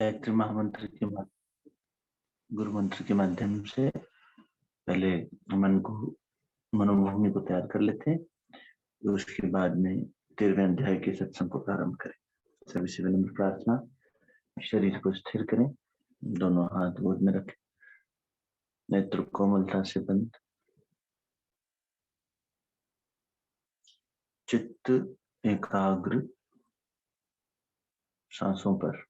गायत्री महामंत्र के गुरु मंत्र के माध्यम से पहले मन को मनोभूमि को तैयार कर लेते हैं, उसके बाद में 13वें अध्याय के सत्संग को प्रारंभ करें। सभी से विनम्र प्रार्थना, शरीर को स्थिर करें, दोनों हाथ गोद में रखें, नेत्र कोमलता से बंद, चित्त एकाग्र सांसों पर।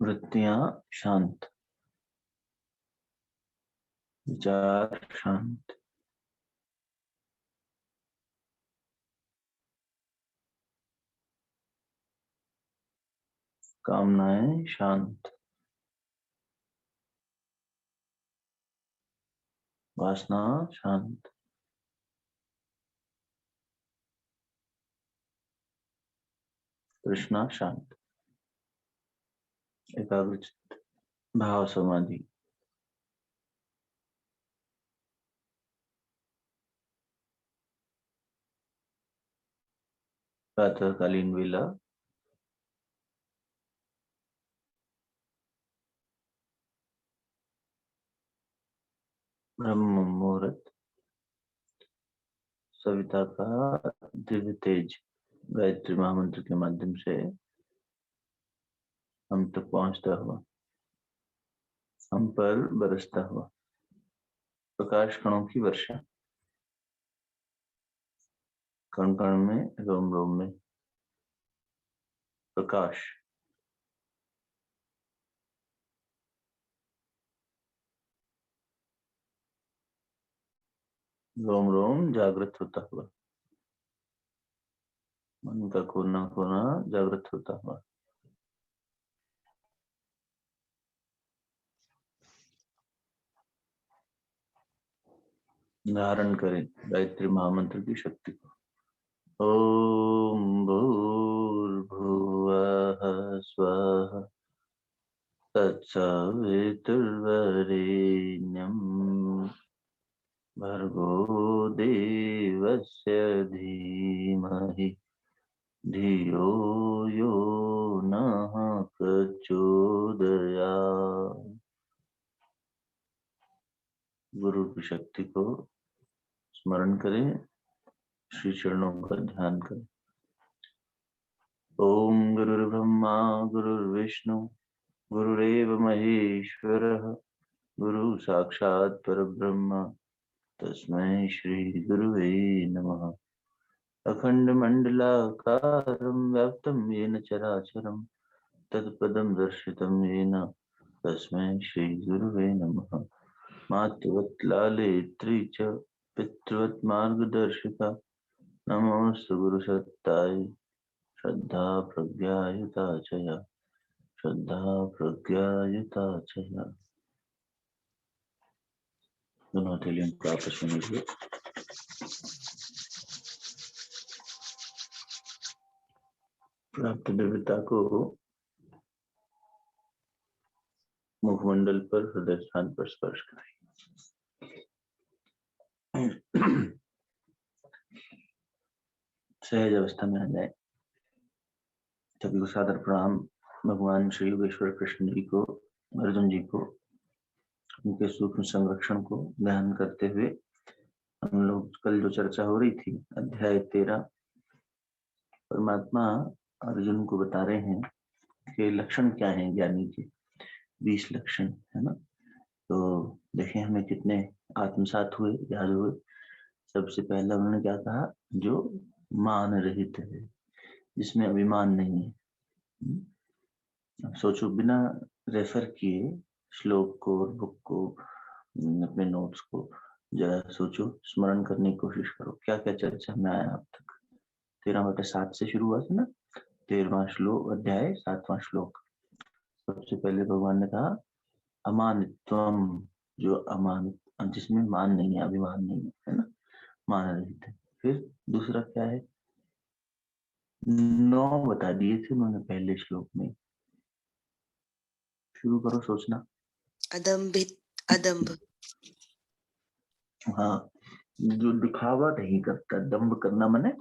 वृत्तियां शांत, विचार शांत, कामनाएं शांत, वासना शांत, तृष्णा शांत, एकाग्र चित्त, भाव समाधि। प्रातःकालीन वेला, ब्रह्म मुहूर्त, सविता का दिव्य तेज गायत्री महामंत्र के माध्यम से हम तक पहुंचता हुआ, हम पर बरसता हुआ प्रकाश कणों की वर्षा, कण कण में, रोम रोम में प्रकाश। रोम रोम जागृत होता हुआ, मन का कोना कोना जागृत होता हुआ। धारण करें गायत्री महामंत्र की शक्ति को। ओम भूर्भुवः स्वः तत्सवितुर्वरेण्यं भर्गो देवस्य धीमहि धियो यो नः प्रचोदयात्। गुरु की शक्ति को स्मरण करें, श्री चरणों का ध्यान करें। ओम गुरुर्ब्रह्मा गुरुर्विष्णु गुरुरेव महेश्वरः गुरु साक्षात् परब्रह्म तस्मै श्री गुरुवे नमः। अखण्डमण्डलाकारं व्याप्तं येन चराचरं तत्पदं दर्शितं येन तस्मै श्री गुरुवे नमः। मातृवत् लालेत्री च पितृवत् मार्गदर्शिका नमोस्तु गुरुसत्ताय श्रद्धा प्रज्ञायुता च या, श्रद्धा प्रज्ञायुता च या। दोनों हथेलियों को आपस में मिलिए। प्राप्त दिव्यता को मुखमंडल पर, हृदय स्थान पर स्पर्श करें। सहज अवस्था में आ जाए। सभी को सादर प्रणाम। भगवान श्री योगेश्वर कृष्ण जी को, अर्जुन जी को, उनके सूक्ष्म संरक्षण को ध्यान करते हुए हम लोग कल जो चर्चा हो रही थी, अध्याय 13, परमात्मा अर्जुन को बता रहे हैं कि लक्षण क्या है ज्ञानी के। 20 लक्षण है ना। तो देखें हमें कितने आत्मसात हुए, याद हुए। सबसे पहला उन्होंने क्या कहा? जो मान रहित है, जिसमें अभिमान नहीं है। अब सोचो, बिना रेफर किए श्लोक को और बुक को, अपने नोट्स को जरा सोचो, स्मरण करने की कोशिश करो, क्या क्या चर्चा में आया अब तक। 13/7 से शुरू हुआ था ना, 13वां श्लोक, अध्याय 7वां श्लोक। सबसे पहले भगवान ने कहा अमानित्वम, जो अमान, जिसमें मान नहीं है, अभिमान नहीं है ना, मान रहित है। फिर दूसरा क्या है? 9 बता दिए थे उन्होंने पहले श्लोक में। शुरू करो सोचना। अदम्भित, अदम्भ। हाँ, जो दिखावा नहीं करता। दम्भ करना माने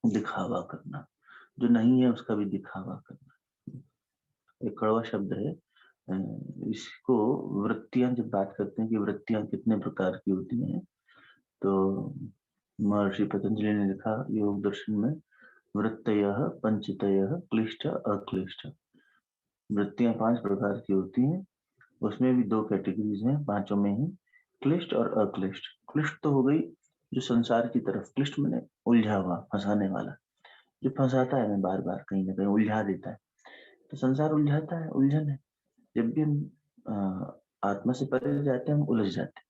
दिखावा करना, जो नहीं है उसका भी दिखावा करना। एक कड़वा शब्द है। इसको वृत्तियां जब बात करते हैं कि वृत्तियां कितने प्रकार की होती हैं, तो महर्षि पतंजलि ने लिखा योग दर्शन में, वृत्तयः पंचतयः क्लिष्ट अक्लिष्ट। वृत्तियां 5 प्रकार की होती हैं, उसमें भी 2 कैटेगरीज हैं पांचों में ही, क्लिष्ट और अक्लिष्ट। क्लिष्ट तो हो गई जो संसार की तरफ, क्लिष्ट मैंने उलझा हुआ, फंसाने वाला, जो फंसाता है हमें बार बार कहीं ना कहीं उलझा देता है। तो संसार उलझाता है, उलझन है। जब भी हम आत्मा से परे जाते हैं हम उलझ जाते हैं,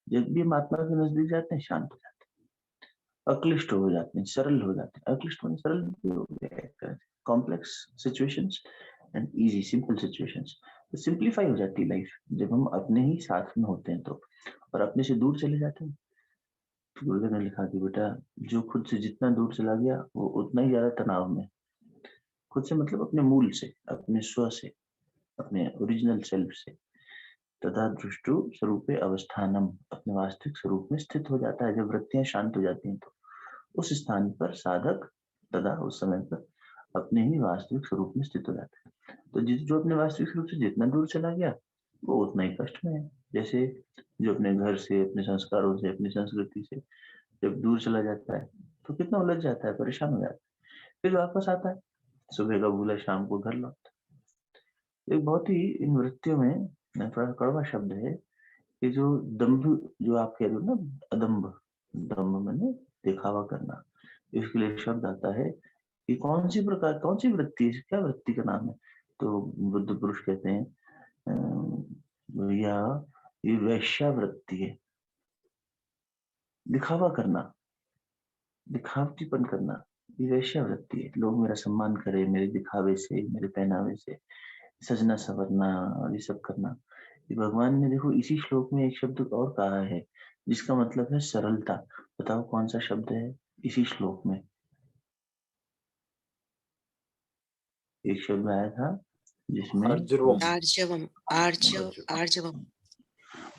जब भी हम आत्मा के नजदीक जाते हैं शांत हो जाते हैं, अक्लिष्ट हो जाते हैं, सरल हो जाते हैं। अक्लिष्ट में सरल भी हो गया, complex situations and easy simple situations. तो सिंप्लीफाई हो जाती है लाइफ जब हम अपने ही साथ में होते हैं तो। और अपने से दूर चले जाते हैं, तो गुरुदेव ने लिखा कि बेटा जो खुद से जितना दूर चला गया वो उतना ही ज्यादा तनाव में। खुद से मतलब अपने मूल से, अपने स्व से, अपने ओरिजिनल सेल्फ से। तथा दृष्टु स्वरूपे अवस्थानम, अपने वास्तविक स्वरूप में स्थित हो जाता है। जब वृत्तियां शांत हो जाती हैं तो उस स्थान पर साधक तथा उस समय पर अपने ही वास्तविक स्वरूप में स्थित हो जाता है। तो जो अपने वास्तविक स्वरूप से जितना दूर चला गया वो उतना ही कष्ट में है। जैसे जो अपने घर से, अपने संस्कारों से, अपनी संस्कृति से जब दूर चला जाता है तो कितना उलझ जाता है, परेशान हो जाता है, फिर वापस आता है, सुबह का भूला शाम को घर लौटता है। एक बहुत ही इन वृत्तियों में थोड़ा कड़वा शब्द है कि जो दम्भ, जो आप कह रहे हो ना, अदम्भ, दम्भ मैंने दिखावा करना। इसके लिए शब्द आता है कि कौन सी प्रकार, कौन सी वृत्ति है, क्या वृत्ति का नाम है। तो बुद्ध पुरुष कहते हैं भैया ये वैश्यावृत्ति है। दिखावा करना, दिखावटीपन करना, ये वैश्यावृत्ति है। लोग मेरा सम्मान करें मेरे दिखावे से, मेरे पहनावे से, सजना संवरना और ये सब करना। ये भगवान ने देखो इसी श्लोक में एक शब्द और कहा है जिसका मतलब है सरलता। बताओ कौन सा शब्द है इसी श्लोक में। एक शब्द आया था जिसमें आर्जवम। आर्जवम, आर्जवम।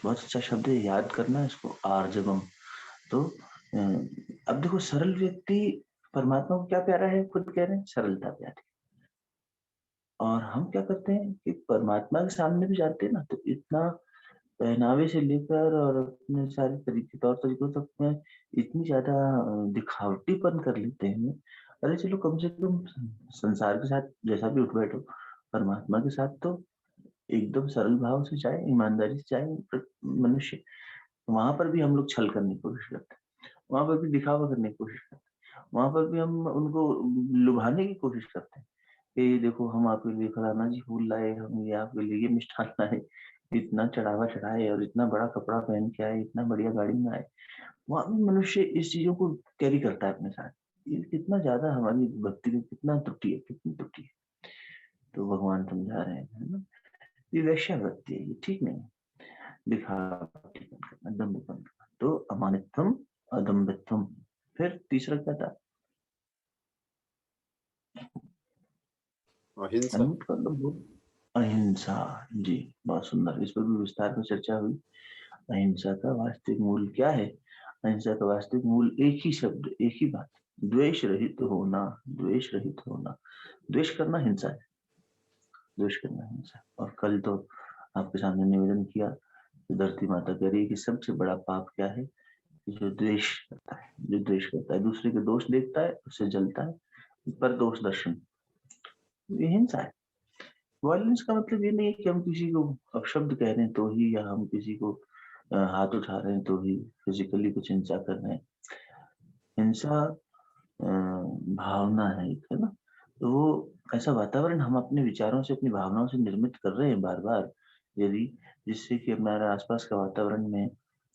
बहुत अच्छा शब्द है, याद करना इसको, आर्जवम। तो अब देखो सरल व्यक्ति परमात्मा को क्या प्यारा है, खुद कह रहे हैं सरलता प्यारी। और हम क्या करते हैं कि परमात्मा के सामने भी जाते हैं ना तो इतना पहनावे से लेकर और अपने सारे तरीके, तौर तरीकों तक में इतनी ज्यादा दिखावटीपन कर लेते हैं। अरे चलो कम से कम संसार के साथ जैसा भी उठ बैठो, परमात्मा के साथ तो एकदम सरल भाव से जाए, ईमानदारी से जाए मनुष्य। वहां पर भी हम लोग छल करने की कोशिश करते हैं, वहां पर भी दिखावा करने की कोशिश करते हैं, वहां पर भी हम उनको लुभाने की कोशिश करते हैं कि देखो हम आपके लिए फलाना जी फूल लाए, हम ये आपके लिए ये मिष्ठान लाए, इतना चढ़ावा चढ़ाए और इतना बड़ा कपड़ा पहन के आए, इतना बढ़िया गाड़ी में आए। वहां भी मनुष्य इस चीजों को कैरी करता है अपने साथ। ये कितना ज्यादा हमारी भक्ति में कितना त्रुटि है, कितनी त्रुटि है। तो भगवान समझा रहे हैं, है ना। ये वैश्यावृत्ति है, ये ठीक नहीं है। दिखावटीपन करना, दम्भपन करना। तो अमानित्वम, अदम्भित्वम। फिर तीसरा क्या था, अहिंसा। अहिंसा। जी बहुत सुंदर, इस पर भी विस्तार में चर्चा हुई। अहिंसा का वास्तविक मूल क्या है। अहिंसा का वास्तविक मूल एक ही शब्द, एक ही बात, द्वेष रहित होना। द्वेष रहित होना, द्वेष करना हिंसा है, द्वेष करना हिंसा। और कल तो आपके सामने निवेदन किया, तो धरती माता कह रही है कि सबसे बड़ा पाप क्या है, कि जो द्वेष करता है, जो द्वेष करता है, दूसरे के दोष देखता है उससे जलता है, पर दोष दर्शन, ये हिंसा है। वायलेंस का मतलब ये नहीं है कि हम किसी को अपशब्द कह रहे हैं तो ही, या हम किसी को हाथ उठा रहे हैं तो ही फिजिकली कुछ हिंसा कर रहे हैं। हिंसा भावना है एक, है ना। तो वो ऐसा वातावरण हम अपने विचारों से, अपनी भावनाओं से निर्मित कर रहे हैं बार बार, यदि जिससे कि हमारे आसपास का वातावरण में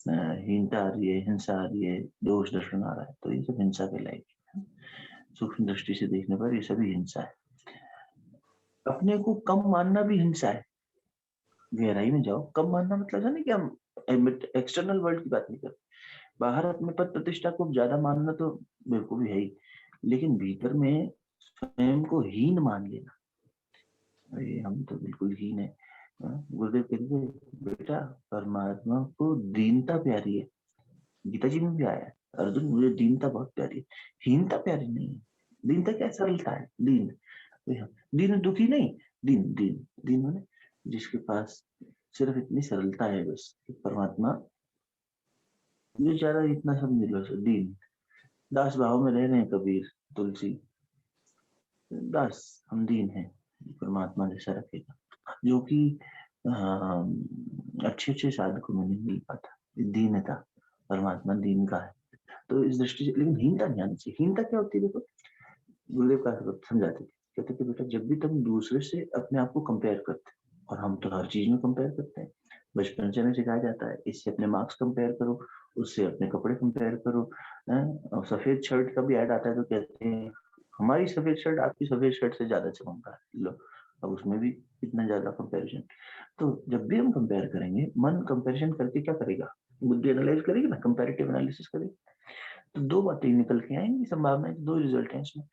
हीनता आ रही है, हिंसा आ रही है, दोष दर्शन आ रहा है, तो ये सब हिंसा कहलाएगी। सूक्ष्म दृष्टि से देखने पर ये सभी हिंसा है। अपने को कम मानना भी हिंसा है। गहराई में जाओ, कम मानना मतलब है ना कि हम एक्सटर्नल वर्ल्ड की बात नहीं करते, बाहर अपने पद प्रतिष्ठा को ज्यादा मानना तो बिल्कुल भी है ही, लेकिन भीतर में स्वयं को हीन मान लेना, अरे हम तो बिल्कुल हीन है। गुरुदेव कहते बेटा परमात्मा को दीनता प्यारी है, गीता जी में भी आया है, अर्जुन मुझे दीनता बहुत प्यारी है। हीनता प्यारी नहीं है। दीनता क्या, सरलता है। दीन, दीन दुखी नहीं, दीन दीन दीन माने जिसके पास सिर्फ इतनी सरलता है बस कि परमात्मा, ये ज्यादा इतना समझ लो, दीन। दास भाव में रह रहे हैं कबीर, तुलसी, दास, हम दीन हैं, परमात्मा जैसा रखेगा जो कि अच्छे अच्छे साधकों में नहीं मिल पाता। दीनता, परमात्मा दीन का है। तो इस दृष्टि से, लेकिन हीनता नहीं आनी चाहिए। हीनता क्या होती है देखो, गुरुदेव का समझाते थे, कहते थे बेटा जब भी तुम दूसरे से अपने आप को कंपेयर करते, और हम तो हर चीज में कंपेयर करते हैं, बचपन से हमें सिखाया जाता है, इससे अपने मार्क्स कंपेयर करो, उससे अपने कपड़े कंपेयर करो, और सफेद शर्ट का भी ऐड आता है तो कहते हैं हमारी सफेद शर्ट आपकी सफेद शर्ट से ज्यादा चमकता है, लो अब उसमें भी इतना ज्यादा कंपेरिजन। तो जब भी हम कंपेयर करेंगे, मन कंपेरिजन करके क्या करेगा, बुद्धि एनालाइज करेगी ना, कंपेरेटिव एनालिसिस करेगी, तो दो बातें निकल के आएंगी, संभावना दो रिजल्ट है इसमें।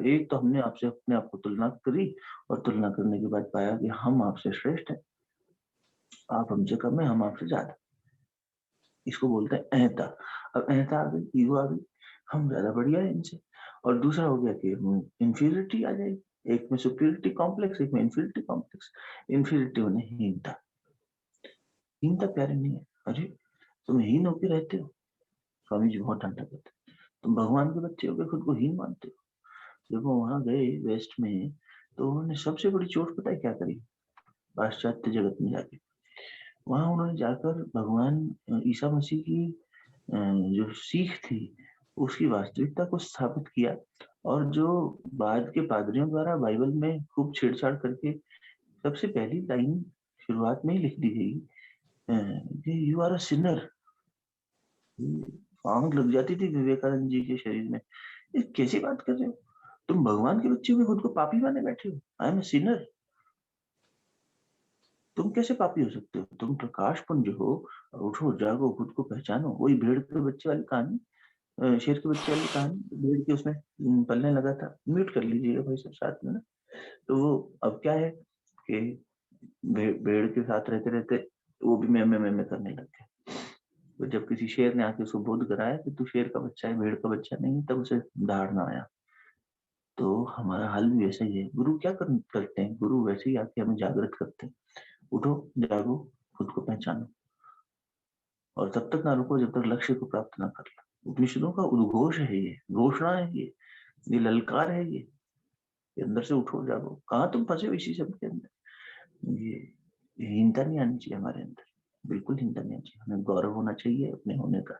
एक तो हमने आपसे अपने आप को तुलना करी, और तुलना करने के बाद पाया कि हम आपसे श्रेष्ठ हैं, आप हमसे कम है, हम आपसे ज्यादा। इसको बोलते हैं अहंता। अब अहंता आ गई, ईगो आ गई, हम ज्यादा बढ़िया है इनसे। और दूसरा हो गया कि इंफीरियरिटी आ जाएगी, एक में सुपीरियरिटी कॉम्प्लेक्स, एक में इंफीरियरिटी कॉम्प्लेक्स। इंफीरियरिटी होने हीनता। हीनता प्यारी नहीं है। अरे तुम हीन होके रहते हो, स्वामी जी बहुत डांटा करते, तुम भगवान के बच्चे होकर खुद को हीन मानते हो। जब वो वहां गए वेस्ट में, तो उन्होंने सबसे बड़ी चोट पता है क्या करी, पाश्चात्य जगत में जाके, वहां उन्होंने जाकर भगवान ईसा मसीह की जो सीख थी उसकी वास्तविकता को स्थापित किया। और जो बाद के पादरियों द्वारा बाइबल में खूब छेड़छाड़ करके सबसे पहली लाइन शुरुआत में ही लिख दी गई कि यू आर अ सिनर, आग लग जाती थी विवेकानंद जी के शरीर में। ये कैसी बात कर रहे हो, तुम भगवान के बच्चे हो खुद को पापी माने बैठे हो, आई एम सिनर। तुम कैसे पापी हो सकते हो, तुम प्रकाश पुंज हो, उठो जागो खुद को पहचानो। वही भेड़ के बच्चे वाली कहानी, शेर के बच्चे वाली कहानी, भेड़ के उसमें पलने लगा था। म्यूट कर लीजिएगा भाई सब साथ में ना। तो वो अब क्या है कि भेड़ के साथ रहते रहते वो भी मैं करने लग गया। तो जब किसी शेर ने आके उसको बोध कराया कि तू शेर का बच्चा है, भेड़ का बच्चा नहीं, तब उसे दहाड़ना आया। तो हमारा हाल भी वैसा ही है। गुरु क्या करते हैं, गुरु वैसे ही आके हमें जागृत करते हैं, उठो जागो खुद को पहचानो, और तब तक ना रुको जब तक लक्ष्य को प्राप्त ना कर लो। उपनिषदों का उद्घोष है ये, घोषणा है ये ललकार है ये अंदर से उठो जागो। कहाँ तुम फंसे हो इसी सब के अंदर। ये हीनता नहीं आनी चाहिए हमारे अंदर, बिल्कुल हीनता नहीं आनी चाहिए। हमें गौरव होना चाहिए अपने होने का।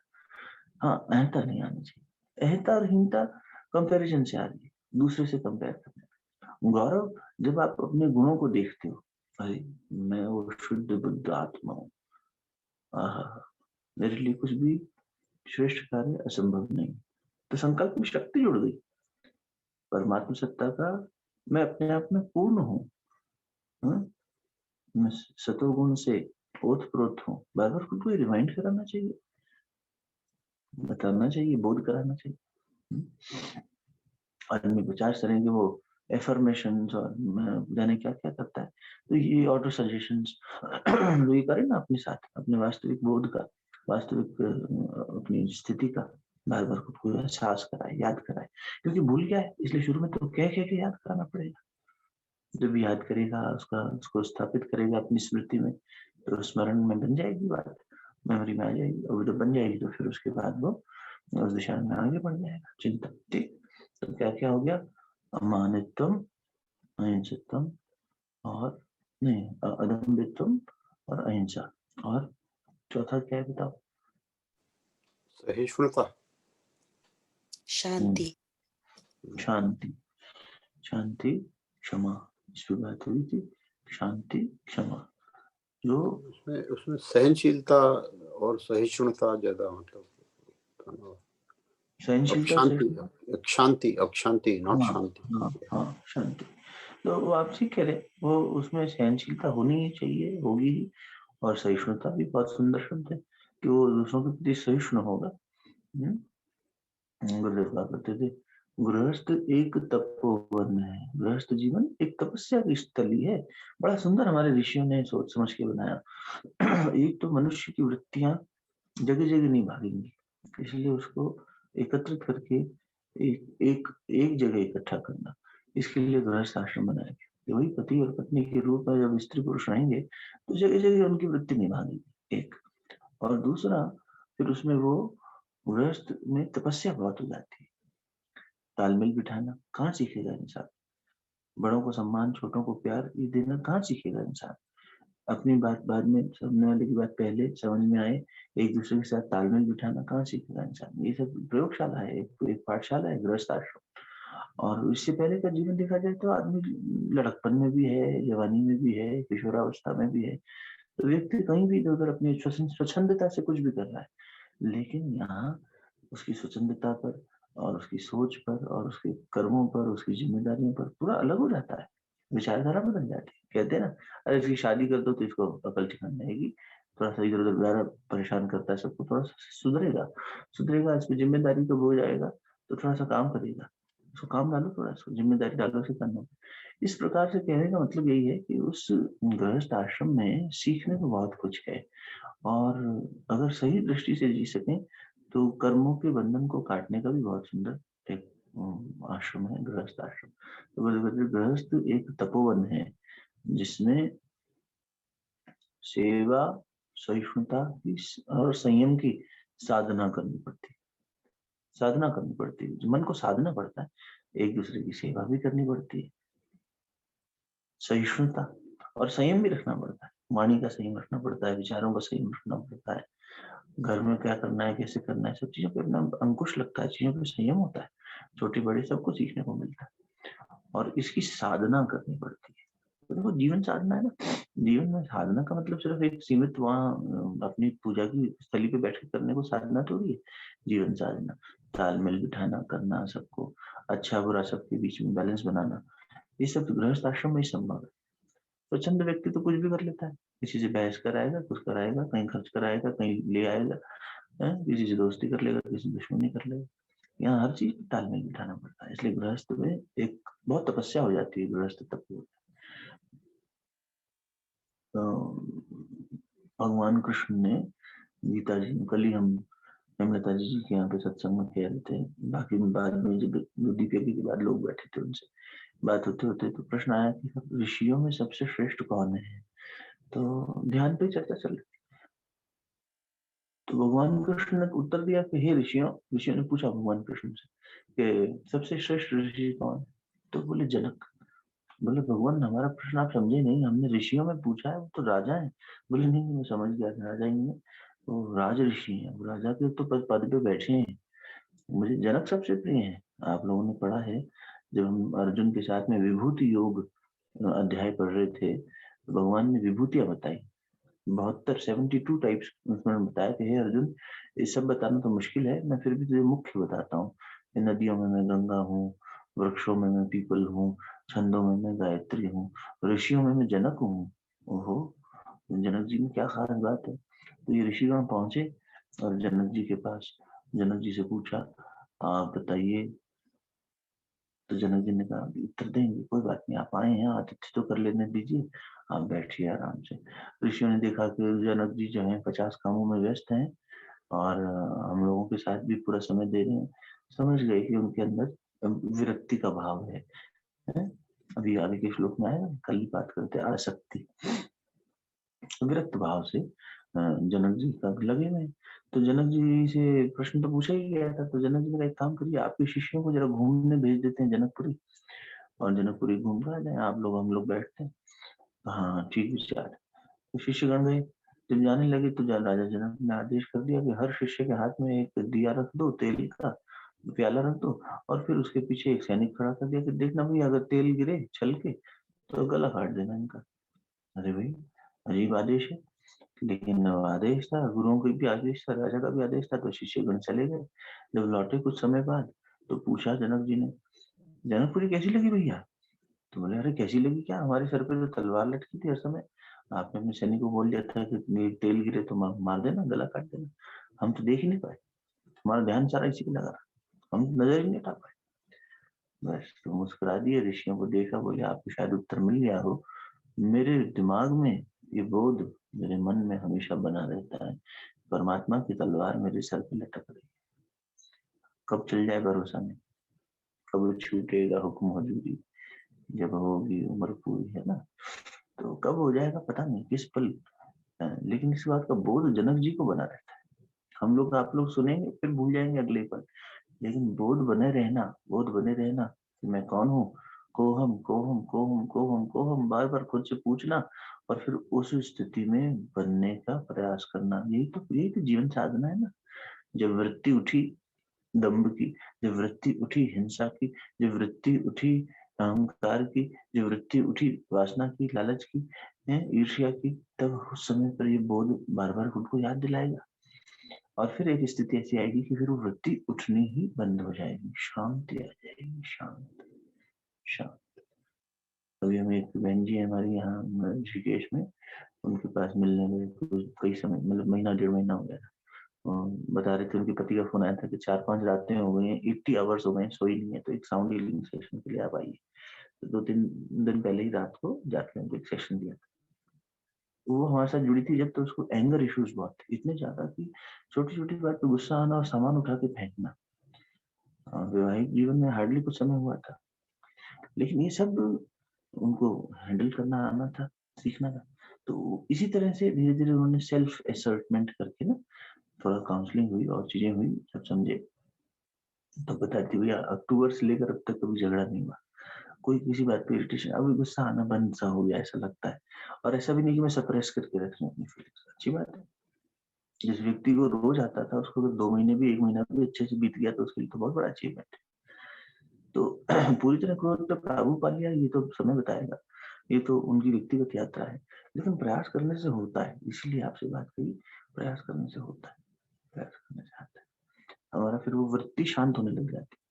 हाँ, अहंता नहीं आनी चाहिए। अहंता और हीनता कंपैरिजन से आ रही है, दूसरे से कंपेयर करने। गौरव, जब आप अपने गुणों को देखते हो, अरे मैं वो शुद्ध बुद्ध आत्मा हूँ, आहा, मेरे लिए कुछ भी श्रेष्ठ कार्य असंभव नहीं। तो संकल्प में शक्ति जुड़ गई, परमात्मा सत्ता का मैं अपने आप में पूर्ण हूँ। हाँ? मैं सतोगुण से ओतप्रोत हूँ। बार बार खुद को रिमाइंड कराना चाहिए, बताना चाहिए, बोध कराना चाहिए। आदमी 50 तरह के वो एफर्मेशन और जाने क्या क्या करता है। तो ये ऑटो सजेशंस जो ये करे ना अपने साथ, अपने वास्तविक बोध का, वास्तविक अपनी स्थिति का बार बार खुद को एहसास कराए, याद कराए। क्योंकि भूल गया है, इसलिए शुरू में तो कह के याद कराना पड़ेगा। जब याद करेगा, उसका उसको स्थापित करेगा अपनी स्मृति में, तो स्मरण में बन जाएगी बात, मेमोरी में आ जाएगी। और जब बन जाएगी तो फिर उसके बाद वो उस दिशा में आगे बढ़ जाएगा चिंतन। ठीक, तो क्या क्या हो गया, अमानित्वम, अहिंसत्वम, और नहीं अदम्भित्वम और अहिंसा, और चौथा क्या है बताओ, सहिष्णुता, शांति, शांति। शांति, क्षमा, इस पे बात हुई थी, शांति क्षमा। जो उसमें उसमें सहनशीलता और सहिष्णुता ज्यादा, मतलब सहनशीलता, शांति, अक्षांति, नॉट हाँ शांति। हाँ हाँ, शांति। तो वो आप ठीक कह रहे, वो उसमें सहनशीलता होनी ही चाहिए, होगी ही। और सहिष्णुता भी बहुत सुंदर शब्द है कि वो दूसरों के प्रति सहिष्णु होगा। गुरुदेव कहा करते थे, गृहस्थ एक तपोवन है, गृहस्थ जीवन एक तपस्या की स्थली है। बड़ा सुंदर हमारे ऋषियों ने सोच समझ के बनाया। एक तो मनुष्य की वृत्तियां जगह जगह नहीं भागेंगे, इसलिए उसको एकत्रित करके एक जगह इकट्ठा करना, इसके लिए गृहस्थ आश्रम बनाया गया। वही पति और पत्नी के रूप में जब स्त्री पुरुष रहेंगे तो जगह जगह उनकी वृत्ति नहीं भागेगी, एक। और दूसरा, फिर उसमें वो गृहस्थ में तपस्या बहुत हो जाती है। तालमेल बिठाना कहाँ सीखेगा इंसान? बड़ों को सम्मान, छोटों को प्यार, ये देना कहाँ सीखेगा इंसान? अपनी बात बाद में, सामने वाले की बात पहले समझ में आए, एक दूसरे के साथ तालमेल बिठाना कहाँ सीखेगा इंसान? ये सब प्रयोगशाला है, एक पाठशाला है गृहस्थ आश्रम। और इससे पहले का जीवन देखा जाए तो आदमी लड़कपन में भी है, जवानी में भी है, किशोरावस्था में भी है, तो व्यक्ति कहीं भी इधर उधर अपनी स्वच्छंदता से कुछ भी कर रहा है। लेकिन यहाँ उसकी स्वच्छंदता पर और उसकी सोच पर और उसके कर्मों पर, उसकी जिम्मेदारियों पर पूरा अलग हो जाता है, विचारधारा बदल जाती है। कहते हैं ना, अरे इसकी शादी कर दो तो इसको अकल ठिकाने आएगी, थोड़ा सा इधर उधर ज्यादा परेशान करता है सबको, थोड़ा सा सुधरेगा, सुधरेगा, इस पे जिम्मेदारी का बोझ आएगा तो थोड़ा सा काम करेगा, उसको काम डालो, थोड़ा सा जिम्मेदारी डालो उसे करना। इस प्रकार से कहने का मतलब यही है कि उस गृहस्थ आश्रम में सीखने को बहुत कुछ है। और अगर सही दृष्टि से जी सकें तो कर्मों के बंधन को काटने का भी बहुत सुंदर एक आश्रम है गृहस्थ आश्रम। तो गृहस्थ एक तपोवन है जिसमें सेवा, सहिष्णुता की और संयम की साधना करनी पड़ती है, साधना करनी पड़ती है, मन को साधना पड़ता है, एक दूसरे की सेवा भी करनी पड़ती है, सहिष्णुता और संयम भी रखना पड़ता है, वाणी का संयम रखना पड़ता है, विचारों का संयम रखना पड़ता है, घर में क्या करना है, कैसे करना है, सब चीजों पे अपना अंकुश लगता है, चीजों पे संयम होता है, छोटे बड़े सबको सीखने को मिलता है। और इसकी साधना करनी पड़ती है, तो देखो जीवन साधना है ना। जीवन में साधना का मतलब सिर्फ एक सीमित वहाँ अपनी पूजा की स्थली पे बैठ के करने को साधना थोड़ी है। जीवन साधना तालमेल बिठाना, करना, सबको अच्छा बुरा सबके बीच में बैलेंस बनाना, ये सब गृहस्थ आश्रम में ही संभव है। स्वच्छंद व्यक्ति तो कुछ भी कर लेता है, किसी से बहस कराएगा, कुछ कराएगा, कहीं खर्च कराएगा, कहीं ले आएगा, किसी से दोस्ती कर लेगा, किसी से दुश्मनी कर लेगा। यहाँ हर चीज तालमेल बिठाना पड़ता है, इसलिए गृहस्थ में एक बहुत तपस्या हो जाती है, गृहस्थ तप होता है। तो भगवान कृष्ण ने गीता जी, कल ही हम हेमलता जी के यहाँ पे सत्संग में कह रहे थे, बाकी बाद में जब दीपिका के बाद लोग बैठे थे उनसे बात होते होते तो प्रश्न आया कि ऋषियों में सबसे श्रेष्ठ कौन है? तो ध्यान पे चर्चा चल रही, तो भगवान कृष्ण ने उत्तर दिया कि हे ऋषियों, ऋषियों ने पूछा भगवान कृष्ण से कि सबसे श्रेष्ठ ऋषि कौन? तो बोले जनक। बोले भगवान हमारा प्रश्न आप समझे नहीं, हमने ऋषियों में पूछा है, वो तो राजा है। बोले नहीं नहीं, मैं समझ गया, राजा ही नहीं है, वो राज ऋषि है, वो राजा के तो पद पे बैठे हैं, मुझे जनक सबसे प्रिय है। आप लोगों ने पढ़ा है, जब हम अर्जुन के साथ में विभूति योग अध्याय पढ़ रहे थे तो भगवान ने विभूतियां बताई, 72 टाइप्स उसमें बताया कि हे अर्जुन, ये सब बताना तो मुश्किल है, मैं फिर भी तुझे मुख्य बताता हूँ। नदियों में मैं गंगा हूँ, वृक्षों में मैं पीपल हूँ, छंदों में मैं गायत्री हूँ, ऋषियों में मैं जनक हूँ। ओहो, जनक जी में क्या खास बात है? तो ये ऋषिगण पहुंचे और जनक जी के पास, जनक जी से पूछा आप बताइए। तो जनक जी ने कहा उत्तर देंगे, कोई बात नहीं, आप आए हैं, आतिथ्य तो कर लेने दीजिए, आप बैठिए आराम से। ऋषियों ने देखा कि जनक जी जो है 50 कामों में व्यस्त हैं और हम लोगों के साथ भी पूरा समय दे रहे हैं, समझ गए कि उनके अंदर विरक्ति का भाव है? अभी आगे के श्लोक में आएगा, कल ही बात करते हैं, आसक्ति, विरक्त भाव से जनक जी का लगे हुए। तो जनक जी से प्रश्न तो पूछा ही गया था, तो जनक जी ने कहा एक काम करिए, आपके शिष्यों को जरा घूमने भेज देते हैं जनकपुरी, और जनकपुरी घूम कर आ जाए, आप लोग हम लोग बैठते हैं। हाँ ठीक विचार। तो शिष्यगण गए, जब जाने लगे तो राजा जनक ने आदेश कर दिया कि हर शिष्य के हाथ में एक दिया रख दो, तेल का प्याला रख दो, और फिर उसके पीछे एक सैनिक खड़ा कर दिया कि देखना भाई अगर तेल गिरे छल के तो गला काट देना इनका। अरे भाई, अजीब आदेश है, लेकिन आदेश था, गुरुओं का भी आदेश था, राजा का भी आदेश था, तो शिष्यगण चले गए। जब लौटे कुछ समय बाद तो पूछा जनक जी ने, जनकपुरी कैसी लगी भैया? तो बोले अरे कैसी लगी क्या, हमारे सर पे तो तलवार लटकी थी हर समय, आपने अपने सैनिक को बोल दिया था कि तेल गिरे तो मार देना, गला काट देना, हम तो देख ही नहीं पाए, हमारा ध्यान सारा इसी पे लगा रहा, हम नजर ही नहीं हटा पाए। बस तो मुस्कुरा दिए, ऋषियों को देखा, बोले आपको शायद उत्तर मिल गया हो, मेरे दिमाग में ये बोध मेरे मन में हमेशा बना रहता है परमात्मा की तलवार मेरे सर पे लटक रही है, कब चल जाए भरोसा नहीं, कब छूटेगा हुक्म हजूरी, जब होगी उम्र पूरी, है ना। तो कब हो जाएगा पता नहीं, किस पल। लेकिन इस बात का बोध जनक जी को बना रहता है। हम लोग आप लोग सुनेंगे फिर भूल जाएंगे अगले पल, लेकिन बोध बने रहना, बोध बने रहना कि मैं कौन हूँ। कोहम कोहम कोहम कोहम कोहम बार बार खुद से पूछना, और फिर उस स्थिति में बनने का प्रयास करना, यही तो जीवन साधना है ना। जब वृत्ति उठी दंभ की, जब वृत्ति उठी हिंसा की, जब वृत्ति उठी अहंकार की, जब वृत्ति उठी वासना की, लालच की, ईर्ष्या की, तब उस समय पर ये बोध बार बार खुद को याद दिलाएगा, और फिर एक स्थिति ऐसी आएगी कि फिर वो वृत्ति उठनी ही बंद हो जाएगी, शांति आ जाएगी, शांत शांत। अभी हम एक बहन जी है हमारी यहाँ ऋषिकेश में, उनके पास मिलने में कई समय, मतलब महीना 1.5 महीना हो गया था। बता रहे थे उनके पति का फोन आया था कि 4-5 रातें हो गई हैं, 80 आवर्स हो गए, सोई नहीं है, तो एक साउंड हीलिंग सेशन के लिए आप आइए। तो 2-3 दिन पहले ही रात को जाके उनको एक सेशन दिया था। वो हमारे साथ जुड़ी थी जब, तो उसको एंगर इश्यूज बहुत थे, इतने ज्यादा कि छोटी छोटी बात पे गुस्सा आना और सामान उठा के फेंकना। वैवाहिक जीवन में हार्डली कुछ समय हुआ था, लेकिन ये सब उनको हैंडल करना आना था, सीखना था। तो इसी तरह से धीरे धीरे उन्होंने सेल्फ असर्टमेंट करके ना, थोड़ा काउंसलिंग हुई और चीजें हुई, सब समझे। तो बताती भैया अक्टूबर से लेकर अब तक कभी झगड़ा नहीं हुआ, कोई किसी बात पे इरिटेशन, अभी गुस्सा आना बंद सा हो गया ऐसा लगता है। और ऐसा भी नहीं कि मैं सप्रेस करके रख लूं अपनी फीलिंग्स, अच्छी बात है। जिस व्यक्ति को रोज आता था, उसको अगर 2 महीने भी 1 महीना भी अच्छे से बीत गया तो उसके लिए तो बहुत बड़ा अचीवमेंट है। तो पूरी तरह क्रोध पे काबू पा लिया, ये तो समय बताएगा, ये तो उनकी व्यक्तिगत यात्रा है, लेकिन प्रयास करने से होता है। इसीलिए आपसे बात कही, प्रयास करने से होता है, प्रयास करने से आता है, हमारा फिर वो वृत्ति शांत होने लग जाती है।